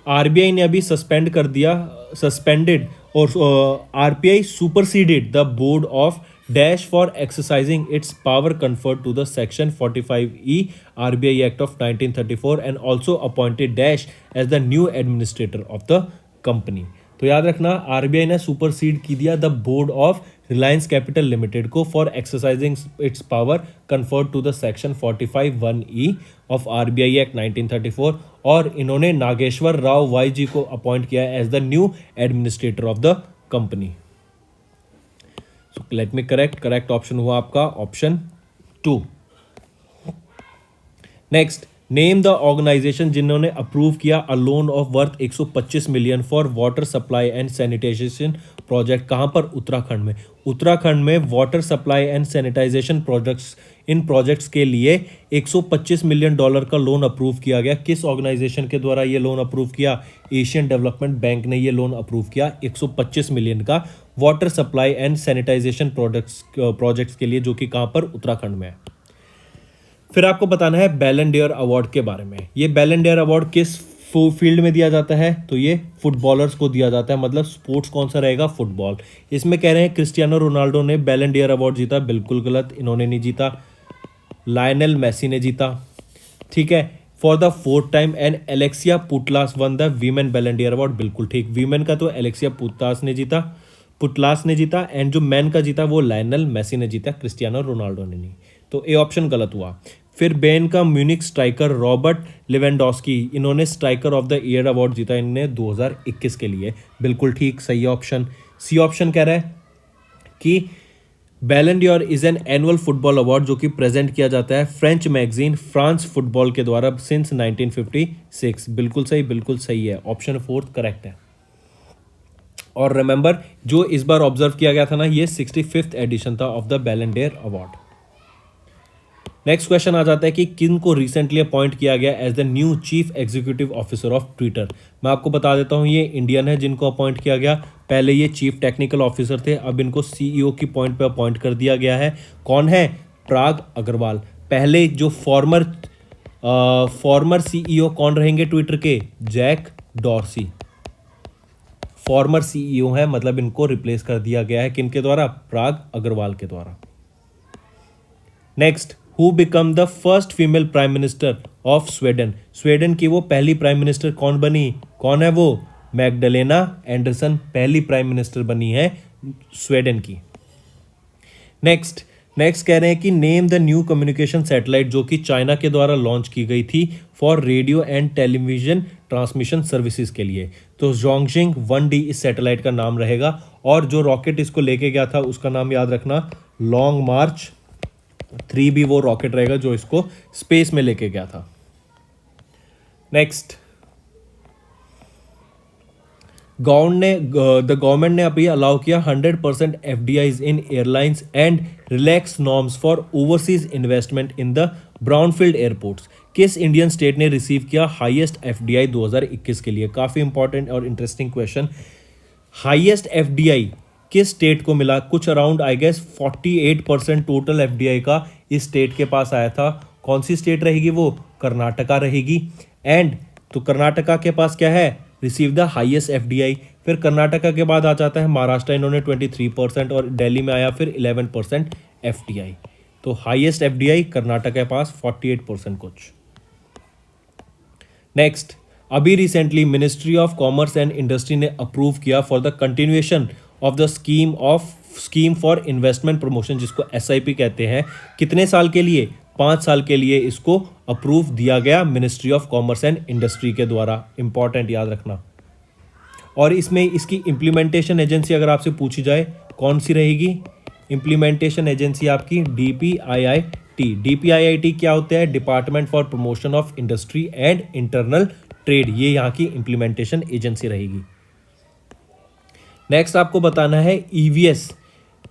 RBI ने अभी सस्पेंडेड और RBI superseded the board of dash for exercising its power conferred to the section 45E RBI act of 1934 and also appointed dash as the new administrator of the company. तो याद रखना, RBI ने supersede की दिया the board of Reliance Capital Limited को for exercising its power conferred to the section 45(1)E of RBI act 1934, और इन्होंने Nageswara Rao YG को अपॉइंट किया as the new administrator of the company. So let me correct option हुआ आपका option 2। Next, name the organisation जिन्होंने approve किया a loan of worth 125 million for water supply and sanitization project. कहाँ पर? उत्तराखंड में। उत्तराखंड में water supply and sanitization projects, इन projects के लिए $125 मिलियन का लोन अप्रूव किया गया। किस ऑर्गेनाइजेशन के द्वारा ये लोन अप्रूव किया? एशियन डेवलपमेंट बैंक ने ये लोन अप्रूव किया 125 मिलियन का water supply and sanitization projects के लिए, जो कि कहाँ पर? उत्तराखंड में है। फिर आपको बताना है बैलन डियर अवार्ड के बारे में। ये बैलन डियर अवार्ड किस फील्ड में दिया जाता है? तो ये फुटबॉलर्स को दिया जाता है, मतलब स्पोर्ट्स कौन सा रहेगा? फुटबॉल। इसमें कह रहे हैं क्रिस्टियानो रोनाल्डो ने बैलन डियर अवार्ड जीता। बिल्कुल गलत, इन्होंने नहीं जीता, लायनल मेसी ने जीता। ठीक है, for the 4th time. And Alexia Putellas won the women Ballon d'Or award. बिल्कुल ठीक, वीमेन का तो एलेक्सिया पुटलास ने जीता एंड जो मैन का जीता वो लायनल मेसी ने जीता, क्रिस्टियानो रोनाल्डो ने नहीं। तो ए ऑप्शन गलत हुआ। फिर बेन का म्यूनिक स्ट्राइकर रॉबर्ट लेवेंडोस्की, इन्होंने striker of the year award जीता इन्होंने 2021 के लिए। बिल्कुल ठीक, सही ऑप्शन। सी ऑप्शन कह रहा है कि बैलन Dior is an annual football award जो कि प्रेजेंट किया जाता है फ्रेंच मैगजीन फ्रांस फुटबॉल के द्वारा सिंस 1956। बिल्कुल सही है, ऑप्शन 4 करेक्ट है। और रिमेंबर जो इस बार ऑब्जर्व किया गया था ना, ये 65th एडिशन था of the Ballon d'Or award. Next question आ जाता है कि किन को रिसेंटली अपॉइंट किया गया as the new chief executive officer of Twitter. मैं आपको बता देता हूं, ये इंडियन है जिनको अपॉइंट किया गया। पहले ये चीफ टेक्निकल ऑफिसर थे, अब इनको सीईओ की पॉइंट पे अपॉइंट कर दिया गया है। कौन है? पराग अग्रवाल। पहले जो फॉर्मर सीईओ कौन रहेंगे ट्विटर के? जैक डॉर्सी फॉर्मर सीईओ है, मतलब इनको रिप्लेस कर दिया गया है किनके द्वारा? पराग अग्रवाल के द्वारा। Next, who become the first female prime minister of Sweden. Sweden की वो पहली प्राइम मिनिस्टर कौन बनी? कौन है वो? मैग्डलेना एंडरसन पहली प्राइम मिनिस्टर बनी है स्वीडन की। नेक्स्ट कह रहे हैं कि name the new communication satellite जो कि चाइना के द्वारा लॉन्च की गई थी for radio and television transmission services के लिए। तो जोंगजिंग 1D इस सैटेलाइट का नाम रहेगा, और जो रॉकेट इसको लेके गया था उसका नाम याद रखना, लॉन्ग मार्च 3 भी वो रॉकेट रहेगा जो इसको स्पेस में लेके गया था। नेक्स्ट, गवर्नमेंट ने अभी अलाउ किया 100% FDIs in airlines and relax norms for overseas investment in the brownfield airports. किस इंडियन स्टेट ने रिसीव किया हाईएस्ट FDI 2021 के लिए? काफी इंपॉर्टेंट और इंटरेस्टिंग क्वेश्चन। हाईएस्ट FDI किस स्टेट को मिला? कुछ around I guess 48% total FDI का इस स्टेट के पास आया था। कौन सी स्टेट रहेगी वो? कर्नाटका रहेगी। एंड तो कर्नाटका के पास क्या है? Receive the highest FDI। फिर कर्नाटका के बाद आ जाता है महाराष्ट्र, इन्होंने 23%, और दिल्ली में आया फिर 11% FDI। तो हाईएस्ट FDI कर्नाटका के पास 48% कुछ। नेक्स्ट, अभी recently ministry of commerce and industry ने अप्रूव किया for the continuation of the scheme for investment promotion, जिसको SIP कहते हैं। कितने साल के लिए? 5 साल के लिए इसको अप्रूव दिया गया ministry of commerce and industry के द्वारा। इंपॉर्टेंट याद रखना। और इसमें इसकी इम्प्लीमेंटेशन एजेंसी अगर आपसे पूछी जाए कौन सी रहेगी? इम्प्लीमेंटेशन एजेंसी आपकी DPIIT। DPIIT क्या होता है? Department for promotion of industry and internal trade. ये यहाँ की इम्प्लीमेंटेशन एजेंसी रहेगी। नेक्स्ट आपको बताना है EVS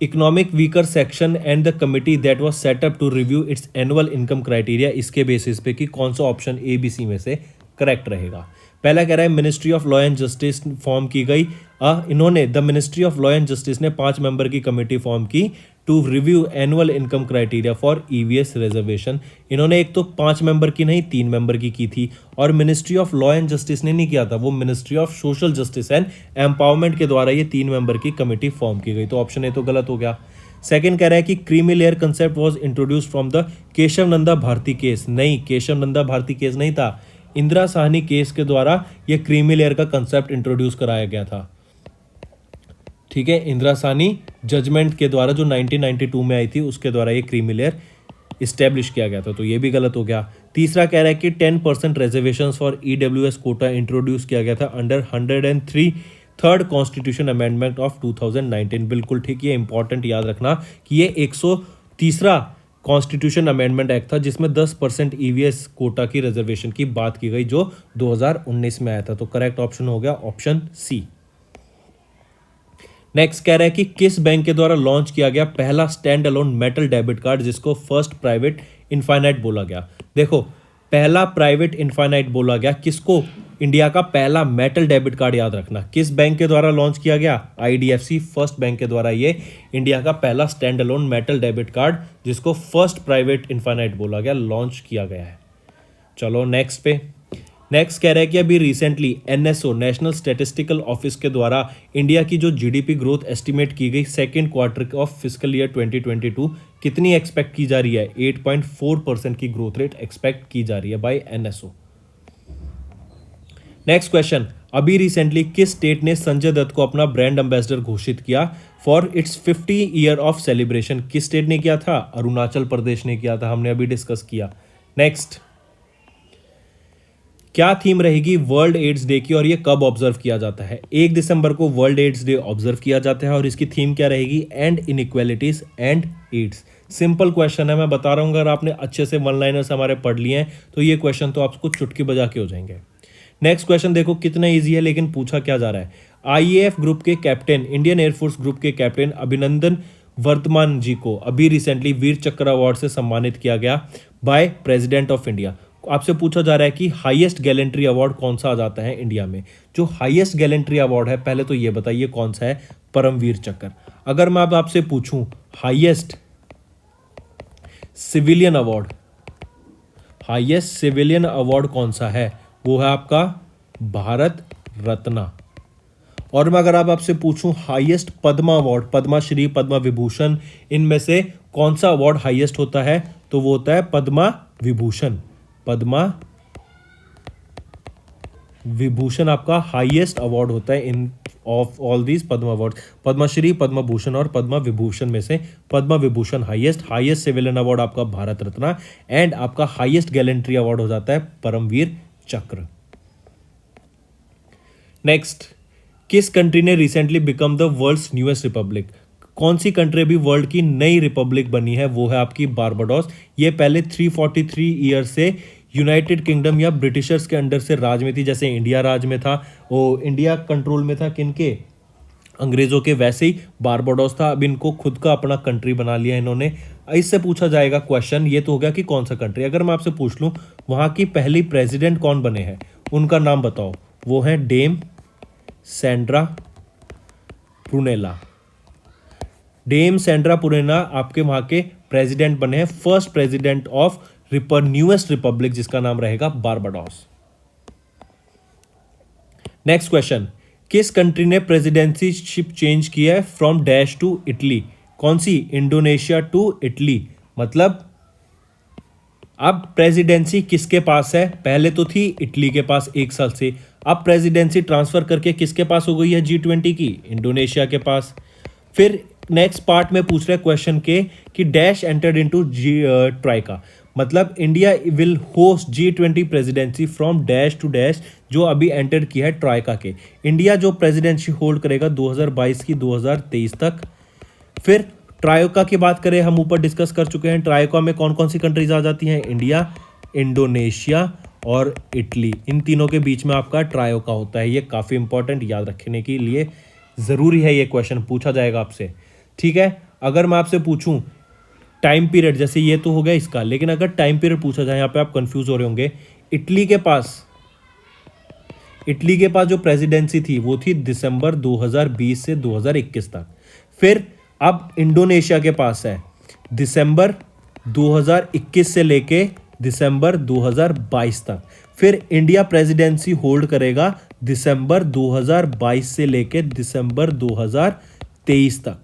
economic weaker section and the committee that was set up to review its annual income criteria. इसके बेसिस पे कि कौन सा ऑप्शन ABC में से करेक्ट रहेगा। पहला कह रहा है ministry of law and justice form की गई। इन्होंने the ministry of law and justice ने 5 मेंबर की कमेटी फॉर्म की to review annual income criteria for EVS reservation. इन्होंने एक तो 5 मेंबर की नहीं 3 मेंबर की थी, और ministry of law and justice ने नहीं किया था, वो ministry of social justice and empowerment के द्वारा ये 3 मेंबर की कमेटी फॉर्म की गई। तो ऑप्शन ए तो गलत हो गया। सेकंड कह रहा है कि creamy layer concept was introduced from the Kesavananda Bharati case. नहीं, केशव नंदा भारती केस नहीं था, इंदिरा साहनी केस के द्वारा ये क्रीमी लेयर का कंसेप्ट इंट्रोड्यूस कराया गया था। ठीक है, इंदिरा साहनी जजमेंट के द्वारा जो 1992 में आई थी उसके द्वारा ये क्रीमी लेयर इस्टेब्लिश किया गया था। तो ये भी गलत हो गया। तीसरा कह रहा है कि 10% reservations for EWS quota introduce किया गया था under 103 third constitution amendment of 2019। बिल्कुल ठीक, ये इंपॉर्टेंट याद रखना कि ये 103रा कॉन्स्टिट्यूशन अमेंडमेंट एक्ट था जिसमें 10% EVS कोटा की रिजर्वेशन की बात की गई जो 2019 में आया था। तो करेक्ट ऑप्शन हो गया ऑप्शन C। नेक्स्ट कह रहा है कि किस बैंक के द्वारा लॉन्च किया गया पहला stand alone metal debit card जिसको फर्स्ट प्राइवेट इनफाइनाइट बोला गया। देखो, पहला प्राइवेट इनफाइनाइट बोला गया किसको? इंडिया का पहला मेटल डेबिट कार्ड याद रखना किस बैंक के द्वारा लॉन्च किया गया? IDFC फर्स्ट बैंक के द्वारा ये इंडिया का पहला stand alone metal debit card जिसको फर्स्ट प्राइवेट इनफाइनाइट बोला गया लॉन्च किया गया है। चलो नेक्स्ट पे। नेक्स्ट कह रहा है कि अभी recently NSO national statistical office के द्वारा इंडिया की जो GDP ग्रोथ एस्टिमेट की गई second quarter of physical year 2022 कितनी एक्सपेक्ट की जा रही है? 8.4% की ग्रोथ रेट एक्सपेक्ट की जा रही है बाय NSO। नेक्स्ट क्वेश्चन, अभी रिसेंटली किस स्टेट ने संजय दत्त को अपना ब्रांड एम्बेसडर घोषित किया for its 50 year of celebration? किस स्टेट ने किया था? अरुणाचल प्रदेश ने किया था, हमने अभी डिस्कस किया। नेक्स्ट, क्या थीम रहेगी वर्ल्ड एड्स डे की और ये कब ऑब्जर्व किया जाता है? 1 दिसंबर को वर्ल्ड एड्स डे ऑब्जर्व किया जाता है और इसकी थीम क्या रहेगी? End inequalities end AIDS. Simple question है, मैं बता रहा हूं, अगर आपने अच्छे से वन लाइनर्स हमारे पढ़ लिए हैं तो ये क्वेश्चन तो आपको चुटकी बजा के हो जाएंगे। नेक्स्ट क्वेश्चन देखो कितना ईजी है लेकिन पूछा क्या जा रहा है। आईएएफ ग्रुप के कैप्टन, इंडियन एयरफोर्स ग्रुप के कैप्टन अभिनंदन वर्तमान जी को अभी रिसेंटली वीर चक्र अवार्ड से सम्मानित किया गया बाय प्रेसिडेंट ऑफ इंडिया। आपसे पूछा जा रहा है कि हाईएस्ट गैलेंट्री अवार्ड कौन सा आ जाता है इंडिया में। जो हाईएस्ट गैलेंट्री अवार्ड है, पहले तो ये बताइए कौन सा है, परमवीर चक्र। अगर मैं अब आपसे पूछूं highest civilian award, highest civilian award कौन सा है, वो है आपका भारत रत्न। और मैं अगर अब आपसे पूछूं हाईएस्ट पद्मा अवार्ड, पद्माश्री, पद्मा विभूषण, इनमें से कौन सा अवार्ड हाईएस्ट होता है, तो वो होता है पद्मा विभूषण। पद्मा विभूषण आपका हाईएस्ट अवार्ड होता है in of all these Padma award. Padmashri, Padma Bhushan और पद्मा विभूषण में से Padma Vibhushan highest civilian award आपका भारत रत्न, एंड आपका हाईएस्ट गैलेंट्री अवार्ड हो जाता है परमवीर चक्र। नेक्स्ट, किस कंट्री ने recently become the world's newest republic? कौन सी कंट्री भी वर्ल्ड की नई रिपब्लिक बनी है, वो है आपकी बारबाडोस। ये पहले 343 ईयर से यूनाइटेड किंगडम या ब्रिटिशर्स के अंडर से राज में थी, जैसे इंडिया राज में था, वो इंडिया कंट्रोल में था किनके, अंग्रेजों के, वैसे ही बारबाडोस था। अब इनको खुद का अपना कंट्री बना लिया इन्होंने। इससे पूछा जाएगा क्वेश्चन, ये तो हो गया कि कौन सा कंट्री। अगर मैं आपसे पूछ लूँ वहाँ की पहली प्रेसिडेंट कौन बने हैं, उनका नाम बताओ, वो है डेम सैंड्रा पुरेला। डेम सैंड्रा पुरेला आपके वहाँ के प्रेसिडेंट बने हैं, first president of newest Republic, जिसका नाम रहेगा बारबाडोस। नेक्स्ट क्वेश्चन, किस कंट्री ने प्रेसिडेंसी शिप चेंज किया है फ्रॉम डैश टू इटली? कौन सी? Indonesia to Italy. मतलब अब प्रेसिडेंसी किसके पास है? पहले तो थी इटली के पास 1 साल से, अब प्रेसिडेंसी ट्रांसफर करके किसके पास हो गई है G20 की? इंडोनेशिया के पास। फिर नेक्स्ट पार्ट में पूछ रहे क्वेश्चन के कि डैश एंटर्ड इनटू ट्राइका, मतलब India will host G20 presidency from dash to dash, जो अभी एंटर किया है ट्राइका के। इंडिया जो प्रेसिडेंसी होल्ड करेगा 2022 की 2023 तक। फिर ट्राइका की बात करें, हम ऊपर डिस्कस कर चुके हैं, ट्राइका में कौन कौन सी कंट्रीज आ जाती हैं? इंडिया, इंडोनेशिया और इटली, इन तीनों के बीच में आपका ट्राइका होता है। ये काफ़ी इंपॉर्टेंट, याद रखने के लिए ज़रूरी है, ये क्वेश्चन पूछा जाएगा आपसे, ठीक है। अगर मैं आपसे पूछूं टाइम पीरियड, जैसे ये तो हो गया इसका, लेकिन अगर टाइम पीरियड पूछा जाए, यहाँ पे आप कंफ्यूज हो रहे होंगे, इटली के पास जो प्रेसिडेंसी थी वो थी दिसंबर 2020 से 2021 तक। फिर अब इंडोनेशिया के पास है दिसंबर 2021 से लेके दिसंबर 2022 तक। फिर इंडिया प्रेसिडेंसी होल्ड करेगा दिसंबर 2022 से लेके दिसंबर 2023 तक,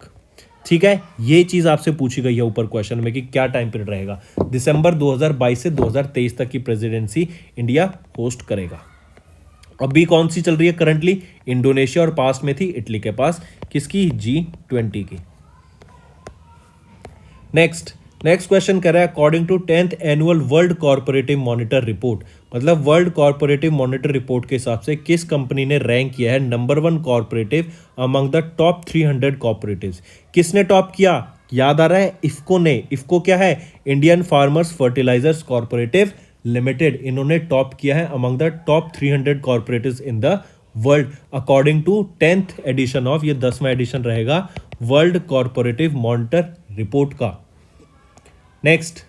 ठीक है। ये चीज आपसे पूछी गई है ऊपर क्वेश्चन में कि क्या टाइम पीरियड रहेगा। दिसंबर 2022 से 2023 तक की प्रेसिडेंसी इंडिया होस्ट करेगा। अभी कौन सी चल रही है करंटली? इंडोनेशिया, और पास में थी इटली के पास, किसकी? G20 की। नेक्स्ट क्वेश्चन कर रहा है according to 10th annual world cooperative monitor report, मतलब वर्ल्ड कॉर्पोरेटिव मॉनिटर रिपोर्ट के हिसाब से किस कंपनी ने रैंक किया है number 1 cooperative among the top 300 cooperatives? किसने टॉप किया? याद आ रहा है? इफ्को ने। इफ्को क्या है? Indian farmers fertilisers cooperative limited, इन्होंने टॉप किया है among the top 300 cooperatives in the world according to 10th edition of, ये 10वां एडिशन रहेगा वर्ल्ड कॉर्पोरेटिव मॉनिटर रिपोर्ट का। नेक्स्ट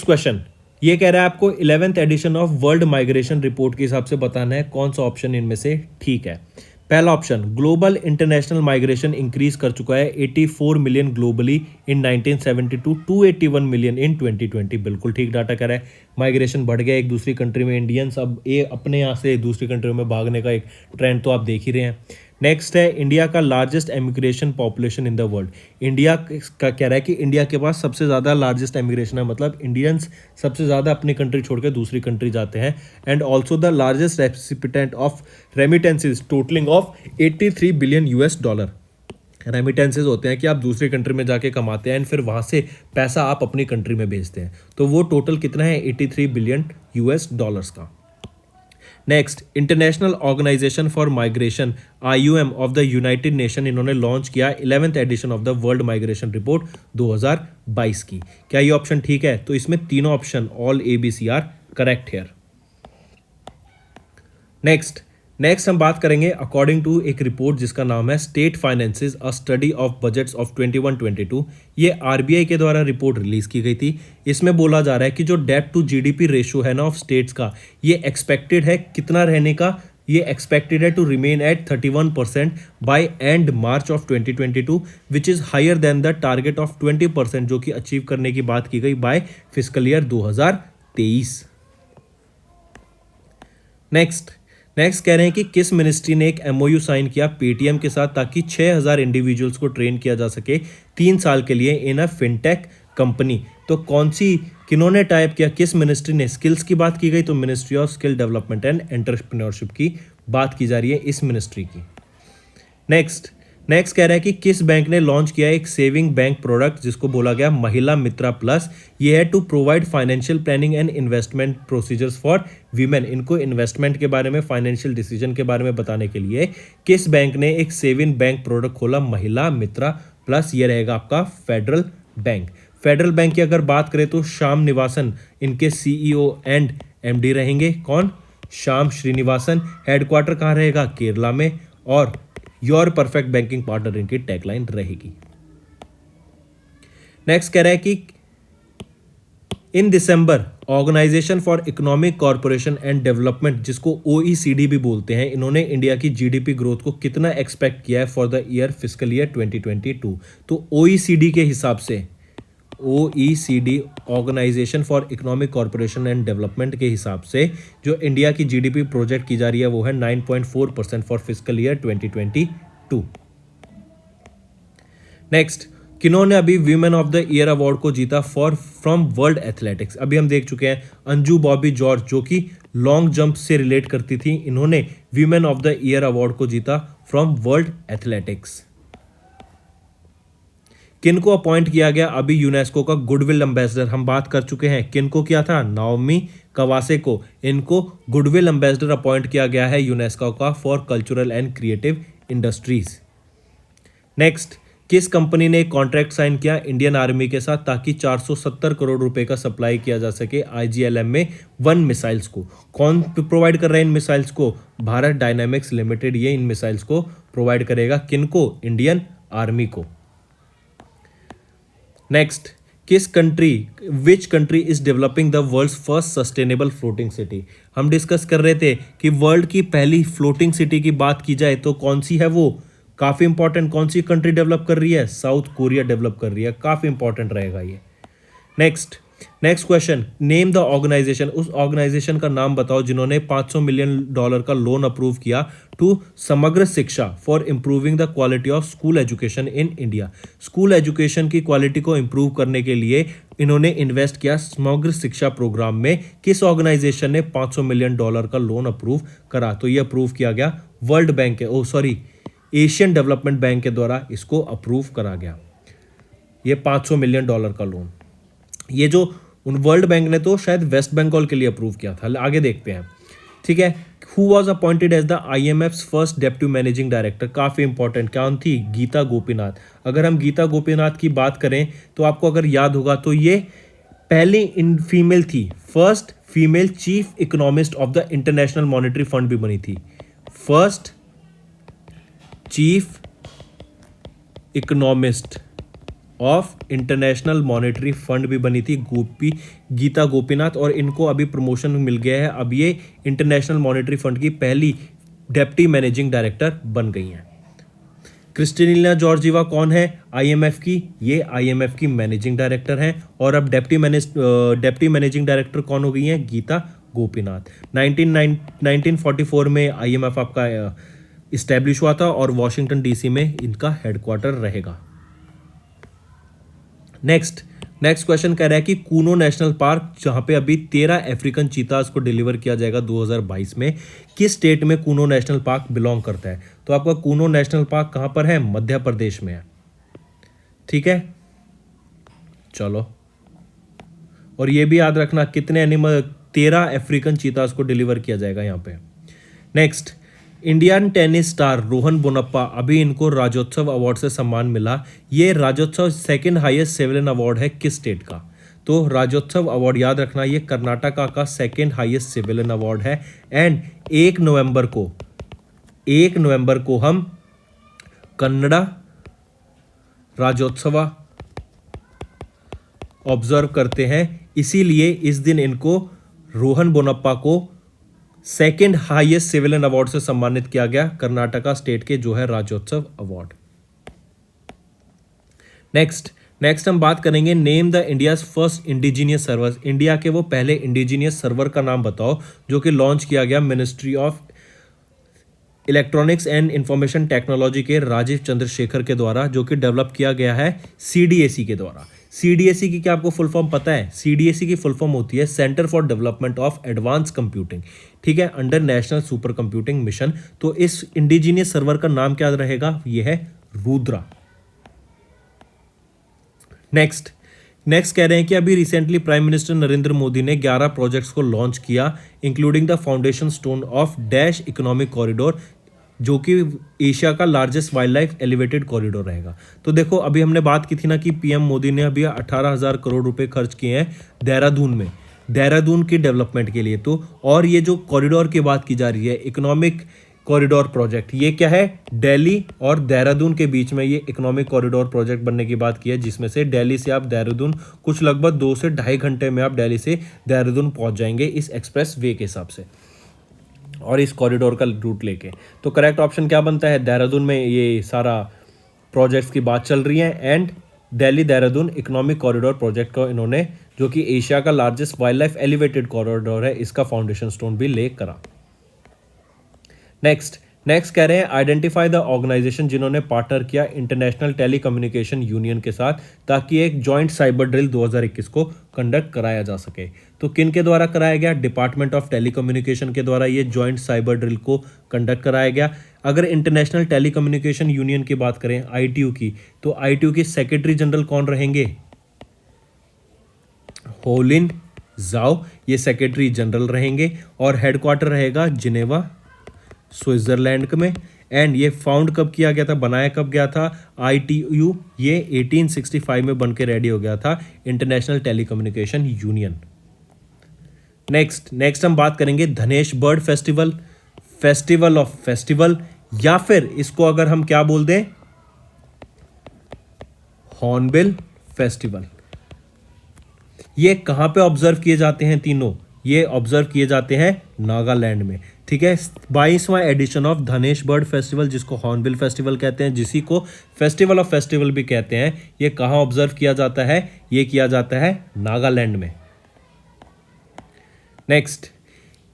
क्वेश्चन ये कह रहा है आपको 11th edition of world migration report के हिसाब से बताना है कौन सा ऑप्शन इनमें से ठीक है। पहला option, global international migration increase कर चुका है 84 million globally in 1972 to 81 million in 2020, बिल्कुल ठीक डाटा कह रहा है। माइग्रेशन बढ़ गया एक दूसरी कंट्री में, इंडियंस अब ये अपने यहाँ से दूसरी कंट्रियों में भागने का एक ट्रेंड तो आप देख ही रहे हैं। नेक्स्ट है इंडिया का largest emigration population in the world. India का कह रहा है कि इंडिया के पास सबसे ज़्यादा लार्जेस्ट एमिग्रेशन है, मतलब इंडियंस सबसे ज़्यादा अपनी कंट्री छोड़ के दूसरी कंट्री जाते हैं। And also the largest recipient of remittances totalling of 83 billion $। Remittances होते हैं कि आप दूसरी कंट्री में जाके कमाते हैं एंड फिर वहाँ से पैसा आप अपनी कंट्री में भेजते हैं, तो वो टोटल कितना है? 83 बिलियन $। का। Next, international organisation for migration IOM of the United Nation, इन्होंने लॉन्च किया 11th edition of the world migration report 2022 की। क्या ये ऑप्शन ठीक है? तो इसमें तीनों option all ABC are correct here. Next next हम बात करेंगे अकॉर्डिंग टू एक रिपोर्ट जिसका नाम है state finances a study of budgets of 21-22। ये आरबीआई के द्वारा रिपोर्ट रिलीज की गई थी। इसमें बोला जा रहा है कि जो डेट टू जीडीपी रेशियो है ना ऑफ स्टेट्स का, ये एक्सपेक्टेड है कितना रहने का, ये एक्सपेक्टेड है to remain at 31% by end March of 2022 which is higher than the target of 20% जो कि अचीव करने की बात की गई बाय फिस्कल ईयर 2023। नेक्स्ट कह रहे हैं कि किस मिनिस्ट्री ने एक एमओयू साइन किया पेटीएम के साथ ताकि 6000 इंडिविजुअल्स को ट्रेन किया जा सके 3 साल के लिए इन अ फिनटेक कंपनी। तो किन्होंने टाइप किया, किस मिनिस्ट्री ने? स्किल्स की बात की गई तो ministry of skill development and entrepreneurship की बात की जा रही है इस मिनिस्ट्री की। नेक्स्ट कह रहा है कि किस बैंक ने लॉन्च किया एक सेविंग बैंक प्रोडक्ट जिसको बोला गया महिला मित्रा प्लस। ये है to provide financial planning and investment procedures for women. इनको इन्वेस्टमेंट के बारे में, फाइनेंशियल डिसीजन के बारे में बताने के लिए किस बैंक ने एक सेविंग बैंक प्रोडक्ट खोला? महिला मित्रा प्लस। ये रहेगा आपका फेडरल बैंक। फेडरल बैंक की अगर बात करें तो श्याम निवासन इनके सीईओ एंड एमडी रहेंगे। कौन? श्याम श्रीनिवासन। हेडक्वार्टर कहाँ रहेगा? केरला में। और योर परफेक्ट बैंकिंग पार्टनर इनकी टैगलाइन रहेगी। नेक्स्ट कह रहा है कि in December organisation for economic corporation and development जिसको ओईसीडी भी बोलते हैं, इन्होंने इंडिया की जीडीपी ग्रोथ को कितना एक्सपेक्ट किया है for the year fiscal year 2022। तो ओईसीडी के हिसाब से, OECD organisation for economic corporation and development के हिसाब से जो इंडिया की जीडीपी प्रोजेक्ट की जा रही है वो है 9.4% फॉर फिस्कल ईयर 2022। नेक्स्ट, किन्होंने अभी women of the year award को जीता फ्रॉम वर्ल्ड एथलेटिक्स? अभी हम देख चुके हैं अंजू बॉबी जॉर्ज जो कि लॉन्ग जंप से रिलेट करती थी, इन्होंने women of the year award को जीता फ्रॉम वर्ल्ड एथलेटिक्स। किनको अपॉइंट किया गया अभी यूनेस्को का गुडविल एम्बेसडर? हम बात कर चुके हैं किनको किया था, नाओमी कवासे को। इनको गुडविल एम्बेसडर अपॉइंट किया गया है यूनेस्को का for cultural and creative industries. Next, किस कंपनी ने कॉन्ट्रैक्ट साइन किया इंडियन आर्मी के साथ ताकि 470 करोड़ रुपए का सप्लाई किया जा सके आईजीएलएम में 1 मिसाइल्स को? कौन प्रोवाइड कर रहा है इन मिसाइल्स को? भारत डायनामिक्स लिमिटेड ये इन मिसाइल्स को प्रोवाइड करेगा। किनको? इंडियन आर्मी को। Next, which country is developing the world's first sustainable floating city? हम डिस्कस कर रहे थे कि वर्ल्ड की पहली फ्लोटिंग सिटी की बात की जाए तो कौन सी है वो? काफी इंपॉर्टेंट। कौन सी कंट्री डेवलप कर रही है? साउथ कोरिया डेवलप कर रही है। काफी इंपॉर्टेंट रहेगा ये। Next question, name the organisation. उस ऑर्गेनाइजेशन का नाम बताओ जिन्होंने $500 मिलियन का लोन अप्रूव किया टू समग्र शिक्षा for improving the quality of school education in India. School education की क्वालिटी को इंप्रूव करने के लिए इन्होंने इन्वेस्ट किया समग्र शिक्षा प्रोग्राम में। किस ऑर्गेनाइजेशन ने $500 मिलियन का लोन अप्रूव करा? तो ये अप्रूव किया गया वर्ल्ड बैंक के एशियन डेवलपमेंट बैंक के द्वारा इसको अप्रूव करा गया, ये $500 मिलियन का लोन। ये जो वर्ल्ड बैंक ने तो शायद वेस्ट बंगाल के लिए अप्रूव किया था। आगे देखते हैं, ठीक है। Who was appointed as the IMF's first deputy managing director? काफ़ी इंपॉर्टेंट। कौन थी? गीता गोपीनाथ। अगर हम गीता गोपीनाथ की बात करें तो आपको अगर याद होगा तो ये पहली फीमेल थी, first female chief economist of the international Monetary fund भी बनी थी। First chief economist of international Monetary fund भी बनी थी गीता गोपीनाथ, और इनको अभी प्रमोशन मिल गया है। अब ये इंटरनेशनल मॉनेटरी फंड की पहली डेप्टी मैनेजिंग डायरेक्टर बन गई हैं। क्रिस्टिना जॉर्जिवा कौन है IMF की? ये IMF की मैनेजिंग डायरेक्टर हैं। और अब डेप्टी मैनेजिंग डायरेक्टर कौन हो गई हैं? गीता गोपीनाथ। 1944 में IMF आपका इस्टेब्लिश हुआ था और वॉशिंगटन DC में इनका हेडक्वार्टर रहेगा। नेक्स्ट क्वेश्चन कह रहा है कि कूनो नेशनल पार्क, जहां पे अभी 13 अफ्रीकन चीताज को डिलीवर किया जाएगा 2022 में, किस स्टेट में कूनो नेशनल पार्क बिलोंग करता है? तो आपका कूनो नेशनल पार्क कहां पर है? मध्य प्रदेश में है, ठीक है। चलो, और ये भी याद रखना कितने एनिमल, 13 अफ्रीकन चीताज को डिलीवर किया जाएगा यहां पे। Next, Indian tennis star Rohan Bopanna, अभी इनको राज्योत्सव अवार्ड से सम्मान मिला। ये राज्योत्सव सेकंड हाईएस्ट सिविलियन अवार्ड है किस स्टेट का? तो राज्योत्सव अवार्ड याद रखना, ये कर्नाटका का सेकेंड हाईएस्ट सिविलियन अवार्ड है। एंड 1 नवंबर को हम कन्नड़ा राज्योत्सव ऑब्जर्व करते हैं, इसीलिए इस दिन इनको रोहन बोनप्पा को सेकेंड हाईएस्ट सिविलियन अवार्ड से सम्मानित किया गया, कर्नाटका स्टेट के जो है राज्योत्सव अवार्ड। नेक्स्ट हम बात करेंगे name the India's first indigenous server. India के वो पहले इंडिजीनियस सर्वर का नाम बताओ जो कि लॉन्च किया गया ministry of electronics and information technology के राजीव चंद्रशेखर के द्वारा, जो कि डेवलप किया गया है सीडीएसी के द्वारा। सीडीएसी की क्या आपको फुल फॉर्म पता है? सीडीएसी की फुल फॉर्म होती है centre for development of advance computing, ठीक है, under national super computing mission. तो इस इंडिजीनियस सर्वर का नाम क्या रहेगा? यह है रुद्रा। नेक्स्ट कह रहे हैं कि अभी recently prime minister Narendra Modi ने 11 प्रोजेक्ट्स को लॉन्च किया, including the foundation stone of dash economic corridor, जो कि एशिया का largest wild life elevated corridor रहेगा। तो देखो अभी हमने बात की थी ना कि पीएम मोदी ने अभी 18,000 करोड़ रुपए खर्च किए हैं देहरादून की डेवलपमेंट के लिए। तो और ये जो कॉरिडोर की बात की जा रही है, इकोनॉमिक कॉरिडोर प्रोजेक्ट, ये क्या है? दिल्ली और देहरादून के बीच में ये इकोनॉमिक कॉरिडोर प्रोजेक्ट बनने की बात की है, जिसमें से दिल्ली से आप देहरादून कुछ लगभग 2 से 2.5 घंटे में आप दिल्ली से देहरादून पहुंच जाएंगे इस एक्सप्रेस वे के हिसाब से और इस कॉरिडोर का रूट लेके। तो करेक्ट ऑप्शन क्या बनता है? देहरादून में ये सारा प्रोजेक्ट्स की बात चल रही है and Delhi Dehradun economic corridor project को इन्होंने, जो कि एशिया का largest wild life elevated corridor है, इसका फाउंडेशन स्टोन भी ले करा। नेक्स्ट कह रहे हैं आइडेंटिफाई द ऑर्गेनाइजेशन जिन्होंने पार्टनर किया इंटरनेशनल टेलीकम्युनिकेशन यूनियन के साथ ताकि एक जॉइंट साइबर ड्रिल 2021 को कंडक्ट कराया जा सके। तो किन के द्वारा कराया गया? डिपार्टमेंट ऑफ टेलीकम्युनिकेशन के द्वारा ये जॉइंट साइबर ड्रिल को कंडक्ट कराया गया। अगर इंटरनेशनल टेलीकम्युनिकेशन यूनियन की बात करें आईटीयू की, तो आईटीयू के सेक्रेटरी जनरल कौन रहेंगे? होलिन जाओ, ये सेक्रेटरी जनरल रहेंगे और हेडक्वार्टर रहेगा जिनेवा स्विट्जरलैंड में। एंड ये फाउंड कब किया गया था, बनाया कब गया था? आईटीयू ये 1865 में बन के रेडी हो गया था, इंटरनेशनल टेलीकम्युनिकेशन यूनियन। नेक्स्ट हम बात करेंगे धनेश बर्ड फेस्टिवल ऑफ फेस्टिवल, या फिर इसको अगर हम क्या बोल दें, हॉर्नबिल फेस्टिवल। ये कहां पे ऑब्जर्व किए जाते हैं तीनों? ये ऑब्जर्व किए जाते हैं नागालैंड में, ठीक है। 22वां एडिशन ऑफ धनेश बर्ड फेस्टिवल, जिसको हॉर्नबिल फेस्टिवल कहते हैं, जिसी को फेस्टिवल ऑफ फेस्टिवल भी कहते हैं, ये कहाँ ऑब्जर्व किया जाता है? ये किया जाता है नागालैंड में। नेक्स्ट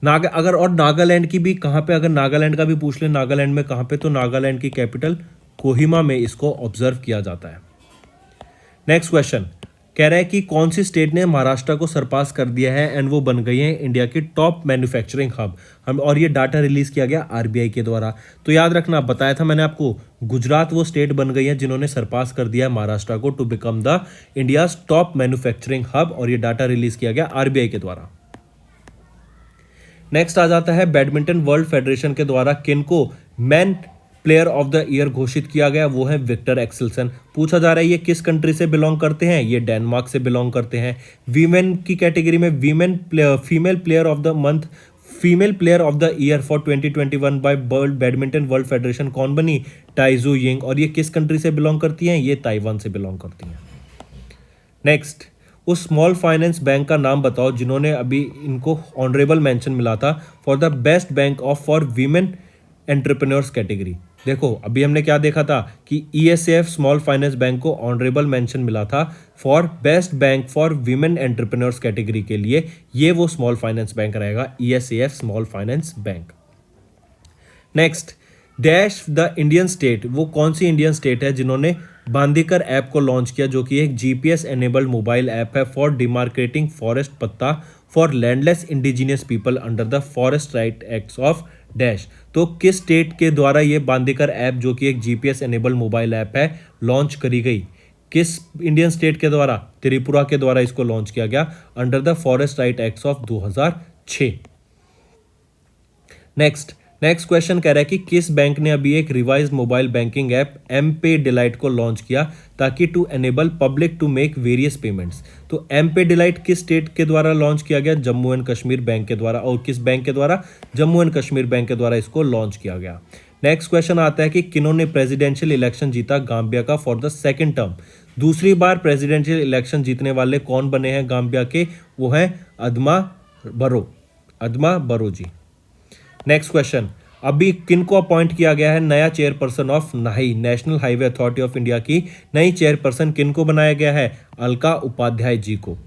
अगर और नागालैंड की भी कहाँ पे, अगर नागालैंड का भी पूछ ले नागालैंड में कहाँ पे, तो नागालैंड की कैपिटल कोहिमा में इसको ऑब्जर्व किया जाता है। नेक्स्ट क्वेश्चन कह रहा है कि कौन सी स्टेट ने महाराष्ट्र को सरपास कर दिया है एंड वो बन गई है इंडिया की टॉप मैन्युफैक्चरिंग हब। और ये डाटा रिलीज किया गया आरबीआई के द्वारा। तो याद रखना, बताया था मैंने आपको, गुजरात वो स्टेट बन गई है जिन्होंने सरपास कर दिया है महाराष्ट्र को to become the India's top manufacturing hub, और ये डाटा रिलीज किया गया आरबीआई के द्वारा। नेक्स्ट आ जाता है बैडमिंटन वर्ल्ड फेडरेशन के द्वारा किनको man player of the year घोषित किया गया, वो है विक्टर एक्सेल्सन। पूछा जा रहा है ये किस कंट्री से बिलोंग करते हैं? ये डेनमार्क से बिलोंग करते हैं। वीमेन की कैटेगरी में female player of the month, female player of the year for 2021 by world badminton world federation कौन बनी? Tai Tzu Ying. और ये किस कंट्री से बिलोंग करती हैं? ये ताइवान से बिलोंग करती हैं। नेक्स्ट, उस स्मॉल फाइनेंस बैंक का नाम बताओ जिन्होंने अभी इनको ऑनरेबल मेंशन मिला था for the best bank of for women entrepreneurs category. देखो अभी हमने क्या देखा था कि ईएसएफ स्मॉल फाइनेंस बैंक को ऑनरेबल मेंशन मिला था for best bank for women entrepreneurs category के लिए, ये वो स्मॉल फाइनेंस बैंक रहेगा, ESAF small finance bank. Next, dash the Indian state, वो कौन सी इंडियन स्टेट है जिन्होंने बांदीकर ऐप को लॉन्च किया, जो कि एक जीपीएस एनेबल्ड मोबाइल ऐप है फॉर डिमार्केटिंग फॉरेस्ट पत्ता for landless indigenous people under the forest right act of dash. तो किस स्टेट के द्वारा ये बांदीकर ऐप, जो कि एक जीपीएस एनेबल्ड मोबाइल ऐप है, लॉन्च करी गई? किस इंडियन स्टेट के द्वारा? त्रिपुरा के द्वारा इसको लॉन्च किया गया under the forest right act of 2006। Next, next question कह रहा है कि किस बैंक ने अभी एक revise mobile banking app M pay delight को लॉन्च किया ताकि to enable public to make various payments. तो एम पे डिलाइट किस स्टेट के द्वारा लॉन्च किया गया? जम्मू एंड कश्मीर बैंक के द्वारा। और किस बैंक के द्वारा? जम्मू एंड कश्मीर बैंक के द्वारा इसको लॉन्च किया गया। नेक्स्ट क्वेश्चन आता है कि किन्होंने प्रेसिडेंशियल इलेक्शन जीता गाम्बिया का फॉर द सेकंड टर्म? दूसरी बार प्रेसिडेंशियल इलेक्शन जीतने वाले कौन बने हैं गाम्बिया के? वो हैं अदमा बरो जी। नेक्स्ट क्वेश्चन, अभी किन को अपॉइंट किया गया है नया चेयरपर्सन ऑफ नाही? National highway authority of India की नई चेयरपर्सन किन को बनाया गया है? अलका उपाध्याय जी को।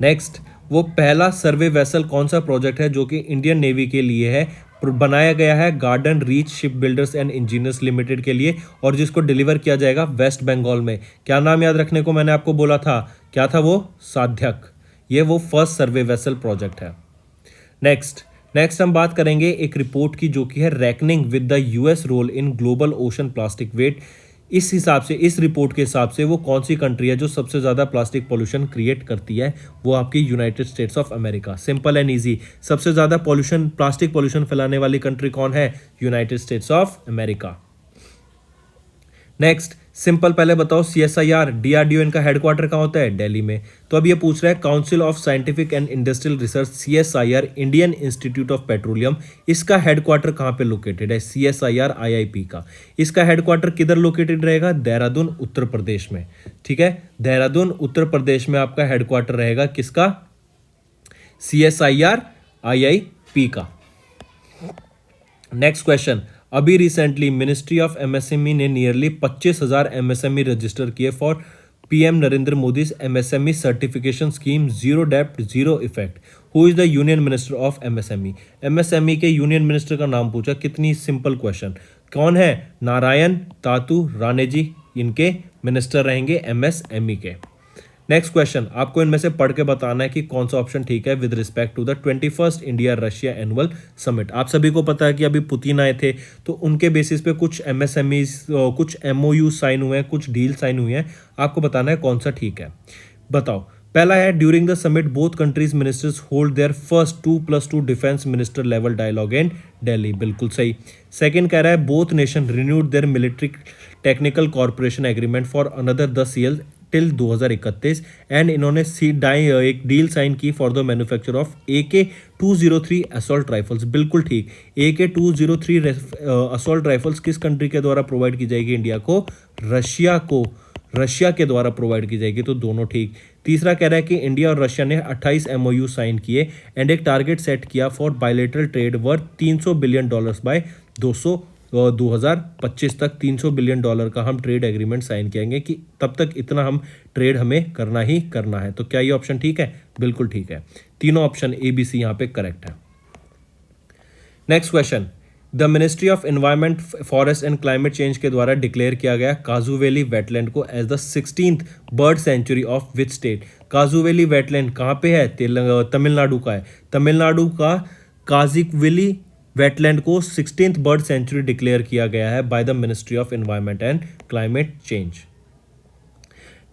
नेक्स्ट, वो पहला सर्वे वेसल कौन सा प्रोजेक्ट है जो कि इंडियन नेवी के लिए है? बनाया गया है garden reach ship builders and engineers limited के लिए, और जिसको डिलीवर किया जाएगा वेस्ट बंगाल में। क्या नाम याद रखने को मैंने आपको बोला था? क्या था वो? साध्यक। ये वो फर्स्ट सर्वे वेसल प्रोजेक्ट है। नेक्स्ट हम बात करेंगे एक रिपोर्ट की जो कि है reckoning with the US role in global ocean plastic waste. इस हिसाब से, इस रिपोर्ट के हिसाब से वो कौन सी कंट्री है जो सबसे ज़्यादा प्लास्टिक पोल्यूशन क्रिएट करती है? वो आपकी United states of America. Simple and easy, सबसे ज़्यादा पोल्यूशन, प्लास्टिक पोल्यूशन फैलाने वाली कंट्री कौन है? United states of America. Next, simple पहले बताओ, CSIR DRDO इनका हेडक्वार्टर कहाँ होता है? दिल्ली में। तो अब ये पूछ रहा है council of scientific and industrial research CSIR Indian institute of petroleum, इसका हेडक्वार्टर कहाँ पे लोकेटेड है? CSIR IIP का। इसका हेडक्वार्टर किधर लोकेटेड रहेगा? देहरादून उत्तर प्रदेश में। ठीक है, देहरादून उत्तर प्रदेश में आपका हेडक्वार्टर रहेगा किसका? CSIR IIP का। नेक्स्ट क्वेश्चन, अभी रिसेंटली मिनिस्ट्री ऑफ MSME ने नियरली 25,000 MSME रजिस्टर किए for PM Narendra Modi MSME certification scheme zero defect zero effect. Who is the union minister of MSME? MSME के यूनियन मिनिस्टर का नाम पूछा, कितनी सिंपल क्वेश्चन। कौन है? नारायण तातू राणे जी इनके मिनिस्टर रहेंगे MSME के। नेक्स्ट क्वेश्चन, आपको इनमें से पढ़ के बताना है कि कौन सा ऑप्शन ठीक है with respect to the 21st India Russia annual summit. आप सभी को पता है कि अभी पुतिन आए थे, तो उनके बेसिस पे कुछ MSMEs, कुछ MOU साइन हुए हैं, कुछ डील साइन हुए हैं। आपको बताना है कौन सा ठीक है। बताओ। पहला है during the summit both countries ministers hold their first 2+2 defence minister level dialogue in Delhi. बिल्कुल सही। सेकंड कह रहा है both nation renewed their military technical corporation agreement for another 10 years till 2031 and इन्होंने एक डील साइन की for the manufacture of AK-203 assault rifles. बिल्कुल ठीक। AK-203 असॉल्ट राइफल्स किस कंट्री के द्वारा प्रोवाइड की जाएगी इंडिया को? रशिया के द्वारा प्रोवाइड की जाएगी। तो दोनों ठीक। तीसरा कह रहा है कि इंडिया और रशिया ने 28 MOU साइन किए एंड एक टारगेट सेट किया for bilateral trade worth $300 billion bye 2025 तक। $300 बिलियन का हम ट्रेड एग्रीमेंट साइन करेंगे कि तब तक इतना हम ट्रेड हमें करना ही करना है। तो क्या ये ऑप्शन ठीक है? बिल्कुल ठीक है। तीनों ऑप्शन ABC यहाँ पे करेक्ट है। Next question, the ministry of environment forest and climate change के द्वारा डिक्लेयर किया गया काजू वैली वेटलैंड को as the 16th bird sanctuary of which state? Kaju valley wetland कहाँ पे है? तमिलनाडु का है। तमिलनाडु का काजीवैली वेटलैंड को 16th बर्ड सेंचुरी डिक्लेयर किया गया है by the ministry of environment and climate change.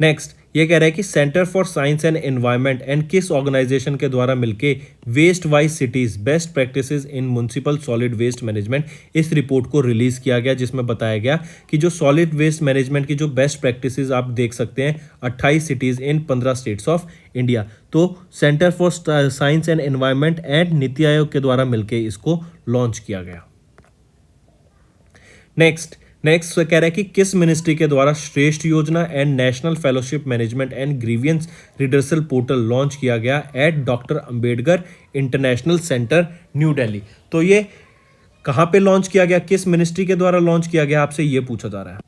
Next, ये कह रहा है कि centre for science and environment and किस ऑर्गेनाइजेशन के द्वारा मिलके waste wise cities best practices in municipal solid waste management, इस रिपोर्ट को रिलीज किया गया, जिसमें बताया गया कि जो सॉलिड वेस्ट मैनेजमेंट की जो बेस्ट प्रैक्टिसेस आप देख सकते हैं 28 cities in 15 states of India. तो centre for science and environment and NITI Aayog के द्वारा मिलकर इसको लॉन्च किया गया। नेक्स्ट कह रहा है कि किस मिनिस्ट्री के द्वारा श्रेष्ठ योजना and national fellowship management and grievance redressal portal launch किया गया eight doctor Ambedkar international centre new Delhi. तो ये कहाँ पे लॉन्च किया गया, किस मिनिस्ट्री के द्वारा लॉन्च किया गया, आपसे ये पूछा जा रहा है।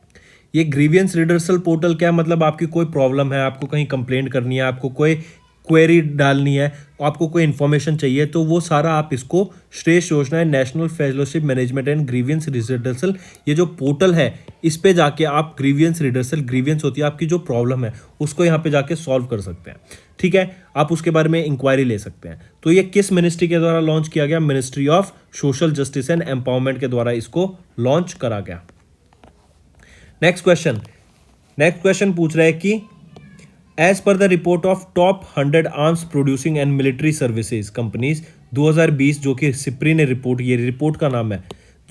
ये ग्रीवियंस रिडर्सल पोर्टल क्या मतलब, आपकी कोई प्रॉब्लम है, आपको कहीं कंप्लेंट करनी है, आपको कोई क्वेरी डालनी है, आपको कोई इन्फॉर्मेशन चाहिए, तो वो सारा आप इसको श्रेष्ठ योजना है national fellowship management and grievance redressal, ये जो पोर्टल है इस पे जाके आप ग्रीवियंस रिडर्सल, ग्रीवियंस होती है आपकी जो प्रॉब्लम है उसको यहाँ पे जाके सॉल्व कर सकते हैं। ठीक है, आप उसके बारे में इंक्वायरी ले सकते हैं। तो ये किस मिनिस्ट्री के द्वारा लॉन्च किया गया? Ministry of social justice and empowerment के द्वारा इसको लॉन्च करा गया। नेक्स्ट क्वेश्चन पूछ रहा है कि एज पर the report of top 100 arms producing and military services companies 2020 जो कि सिप्री ने रिपोर्ट, ये रिपोर्ट का नाम है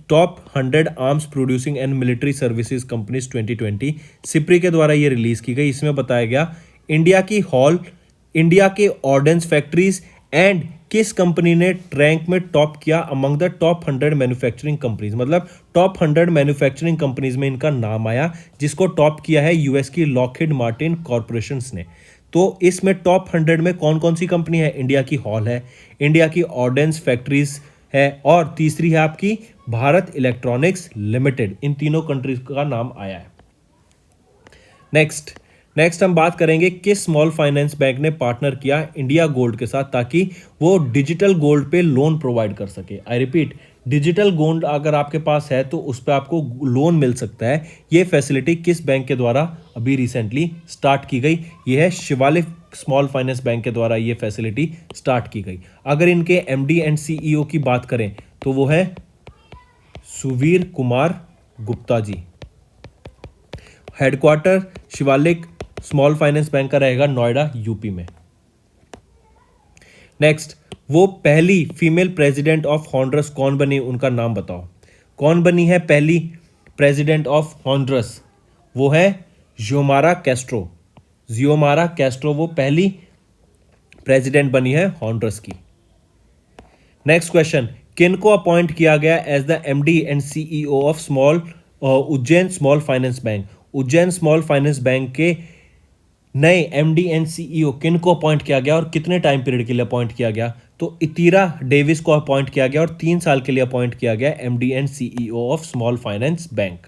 top 100 arms producing and military services companies 2020, SIPRI के द्वारा ये रिलीज की गई। इसमें बताया गया इंडिया के ऑर्डेंस फैक्ट्रीज एंड किस कंपनी ने रैंक में टॉप किया among the top 100 manufacturing companies, मतलब टॉप 100 मैन्युफैक्चरिंग कंपनीज में इनका नाम आया, जिसको टॉप किया है यूएस की लॉकहीड मार्टिन कॉर्पोरेशंस ने। तो इसमें टॉप 100 में कौन कौन सी कंपनी है? इंडिया की हॉल है, इंडिया की ऑर्डेंस फैक्ट्रीज है, और तीसरी है आपकी भारत इलेक्ट्रॉनिक्स लिमिटेड। इन तीनों कंट्रीज का नाम आया है। नेक्स्ट हम बात करेंगे किस स्मॉल फाइनेंस बैंक ने पार्टनर किया इंडिया गोल्ड के साथ ताकि वो डिजिटल गोल्ड पे लोन प्रोवाइड कर सके। आई रिपीट, डिजिटल गोल्ड अगर आपके पास है तो उस पर आपको लोन मिल सकता है। ये फैसिलिटी किस बैंक के द्वारा अभी रिसेंटली स्टार्ट की गई? ये है शिवालिक स्मॉल फाइनेंस बैंक के द्वारा ये फैसिलिटी स्टार्ट की गई। अगर इनके एमडी एंड सीईओ की बात करें तो वो है Suvir Kumar Gupta ji. Headquarter Shivalik small finance bank का रहेगा नोएडा यूपी में। नेक्स्ट, वो पहली फीमेल प्रेसिडेंट ऑफ हॉन्डुरस कौन बनी? उनका नाम बताओ। कौन बनी है पहली प्रेसिडेंट ऑफ हॉन्डुरस? वो है जियोमारा कैस्ट्रो वो पहली प्रेसिडेंट बनी है हॉन्डुरस की। नेक्स्ट क्वेश्चन, किन को अपॉइंट किया गया as the MD and CEO of Ujjivan small finance bank? Ujjivan small finance bank के नए एमडी एंड सीईओ किन को अपॉइंट किया गया और कितने टाइम पीरियड के लिए अपॉइंट किया गया? तो इतीरा डेविस को अपॉइंट किया गया और 3 साल के लिए अपॉइंट किया गया MD and CEO of small finance bank.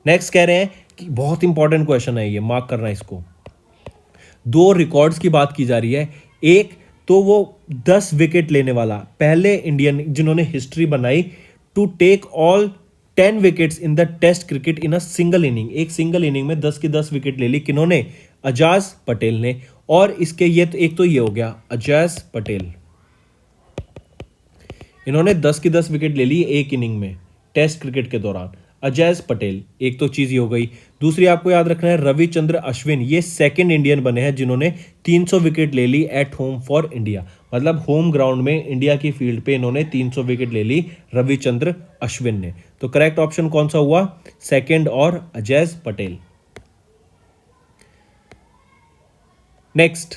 Next कह रहे हैं कि बहुत इंपॉर्टेंट क्वेश्चन है ये, मार्क करना इसको। 2 रिकॉर्ड्स की बात की जा रही है। एक तो वो 10 विकेट लेने वाला पहले इंडियन जिन्होंने हिस्ट्री बनाई to take all 10 wickets in the test cricket in a single inning. एक सिंगल इनिंग में 10 की 10 विकेट ले ली, किन्होंने? अजाज पटेल ने। और इसके ये तो एक तो ये हो गया अजाज पटेल, इन्होंने 10 की 10 विकेट ले ली एक इनिंग में टेस्ट क्रिकेट के दौरान। अजय पटेल, एक तो चीज ये हो गई। दूसरी आपको याद रखना है रविचंद्र अश्विन, ये सेकंड इंडियन बने हैं जिन्होंने 300 विकेट ले ली एट होम फॉर इंडिया, मतलब होम ग्राउंड में इंडिया की फील्ड पे इन्होंने 300 विकेट ले ली रविचंद्र अश्विन ने। तो करेक्ट ऑप्शन कौन सा हुआ? सेकंड और Ajay Patel. Next,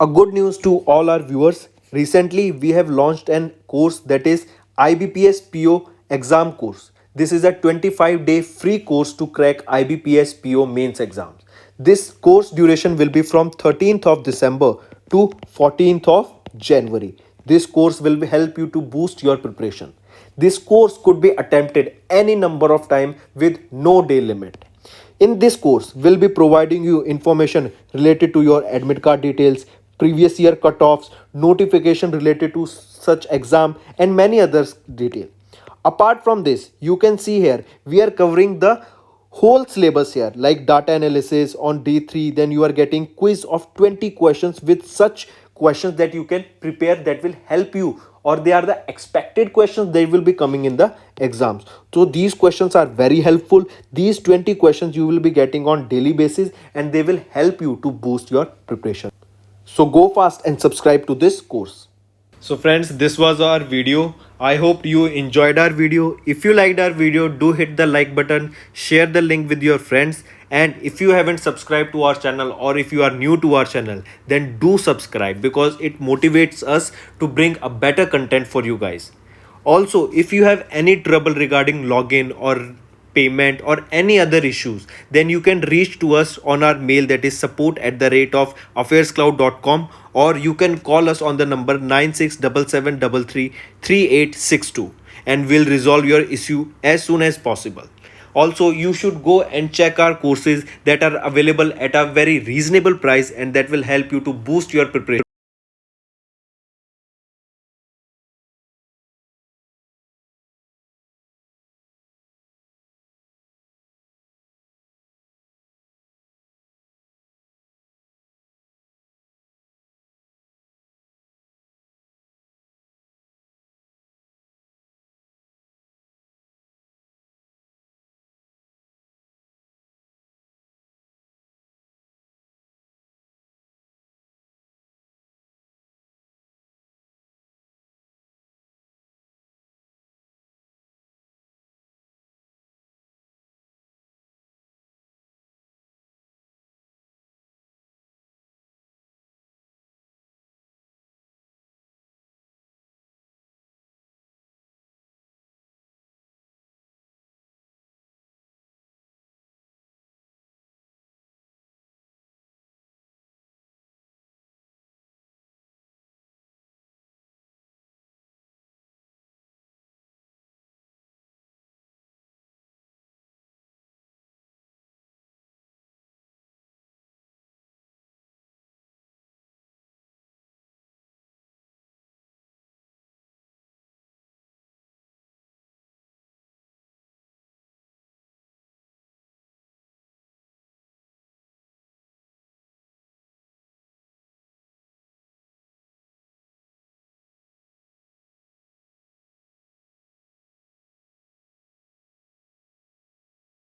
A good news to all our viewers. Recently, we have launched an course that is IBPS PO exam course. This is a 25-day free course to crack IBPS PO mains exams. This course duration will be from 13th of December to 14th of January. This course will help you to boost your preparation. This course could be attempted any number of times with no day limit. In this course, we'll be providing you information related to your admit card details, previous year cutoffs, notification related to such exam and many others detail. Apart from this, you can see here, we are covering the whole syllabus here like data analysis on D3, then you are getting quiz of 20 questions with such questions that you can prepare that will help you, or they are the expected questions that will be coming in the exams. So these questions are very helpful. These 20 questions you will be getting on daily basis and they will help you to boost your preparation. So go fast and subscribe to this course. So friends, this was our video. I hope you enjoyed our video. If you liked our video, do hit the like button, share the link with your friends, and if you haven't subscribed to our channel or if you are new to our channel, then do subscribe because it motivates us to bring a better content for you guys. Also, if you have any trouble regarding login or payment or any other issues, then you can reach to us on our mail, that is support@affairscloud.com, or you can call us on the number 9677333862 and we'll resolve your issue as soon as possible. Also, you should go and check our courses that are available at a very reasonable price and that will help you to boost your preparation.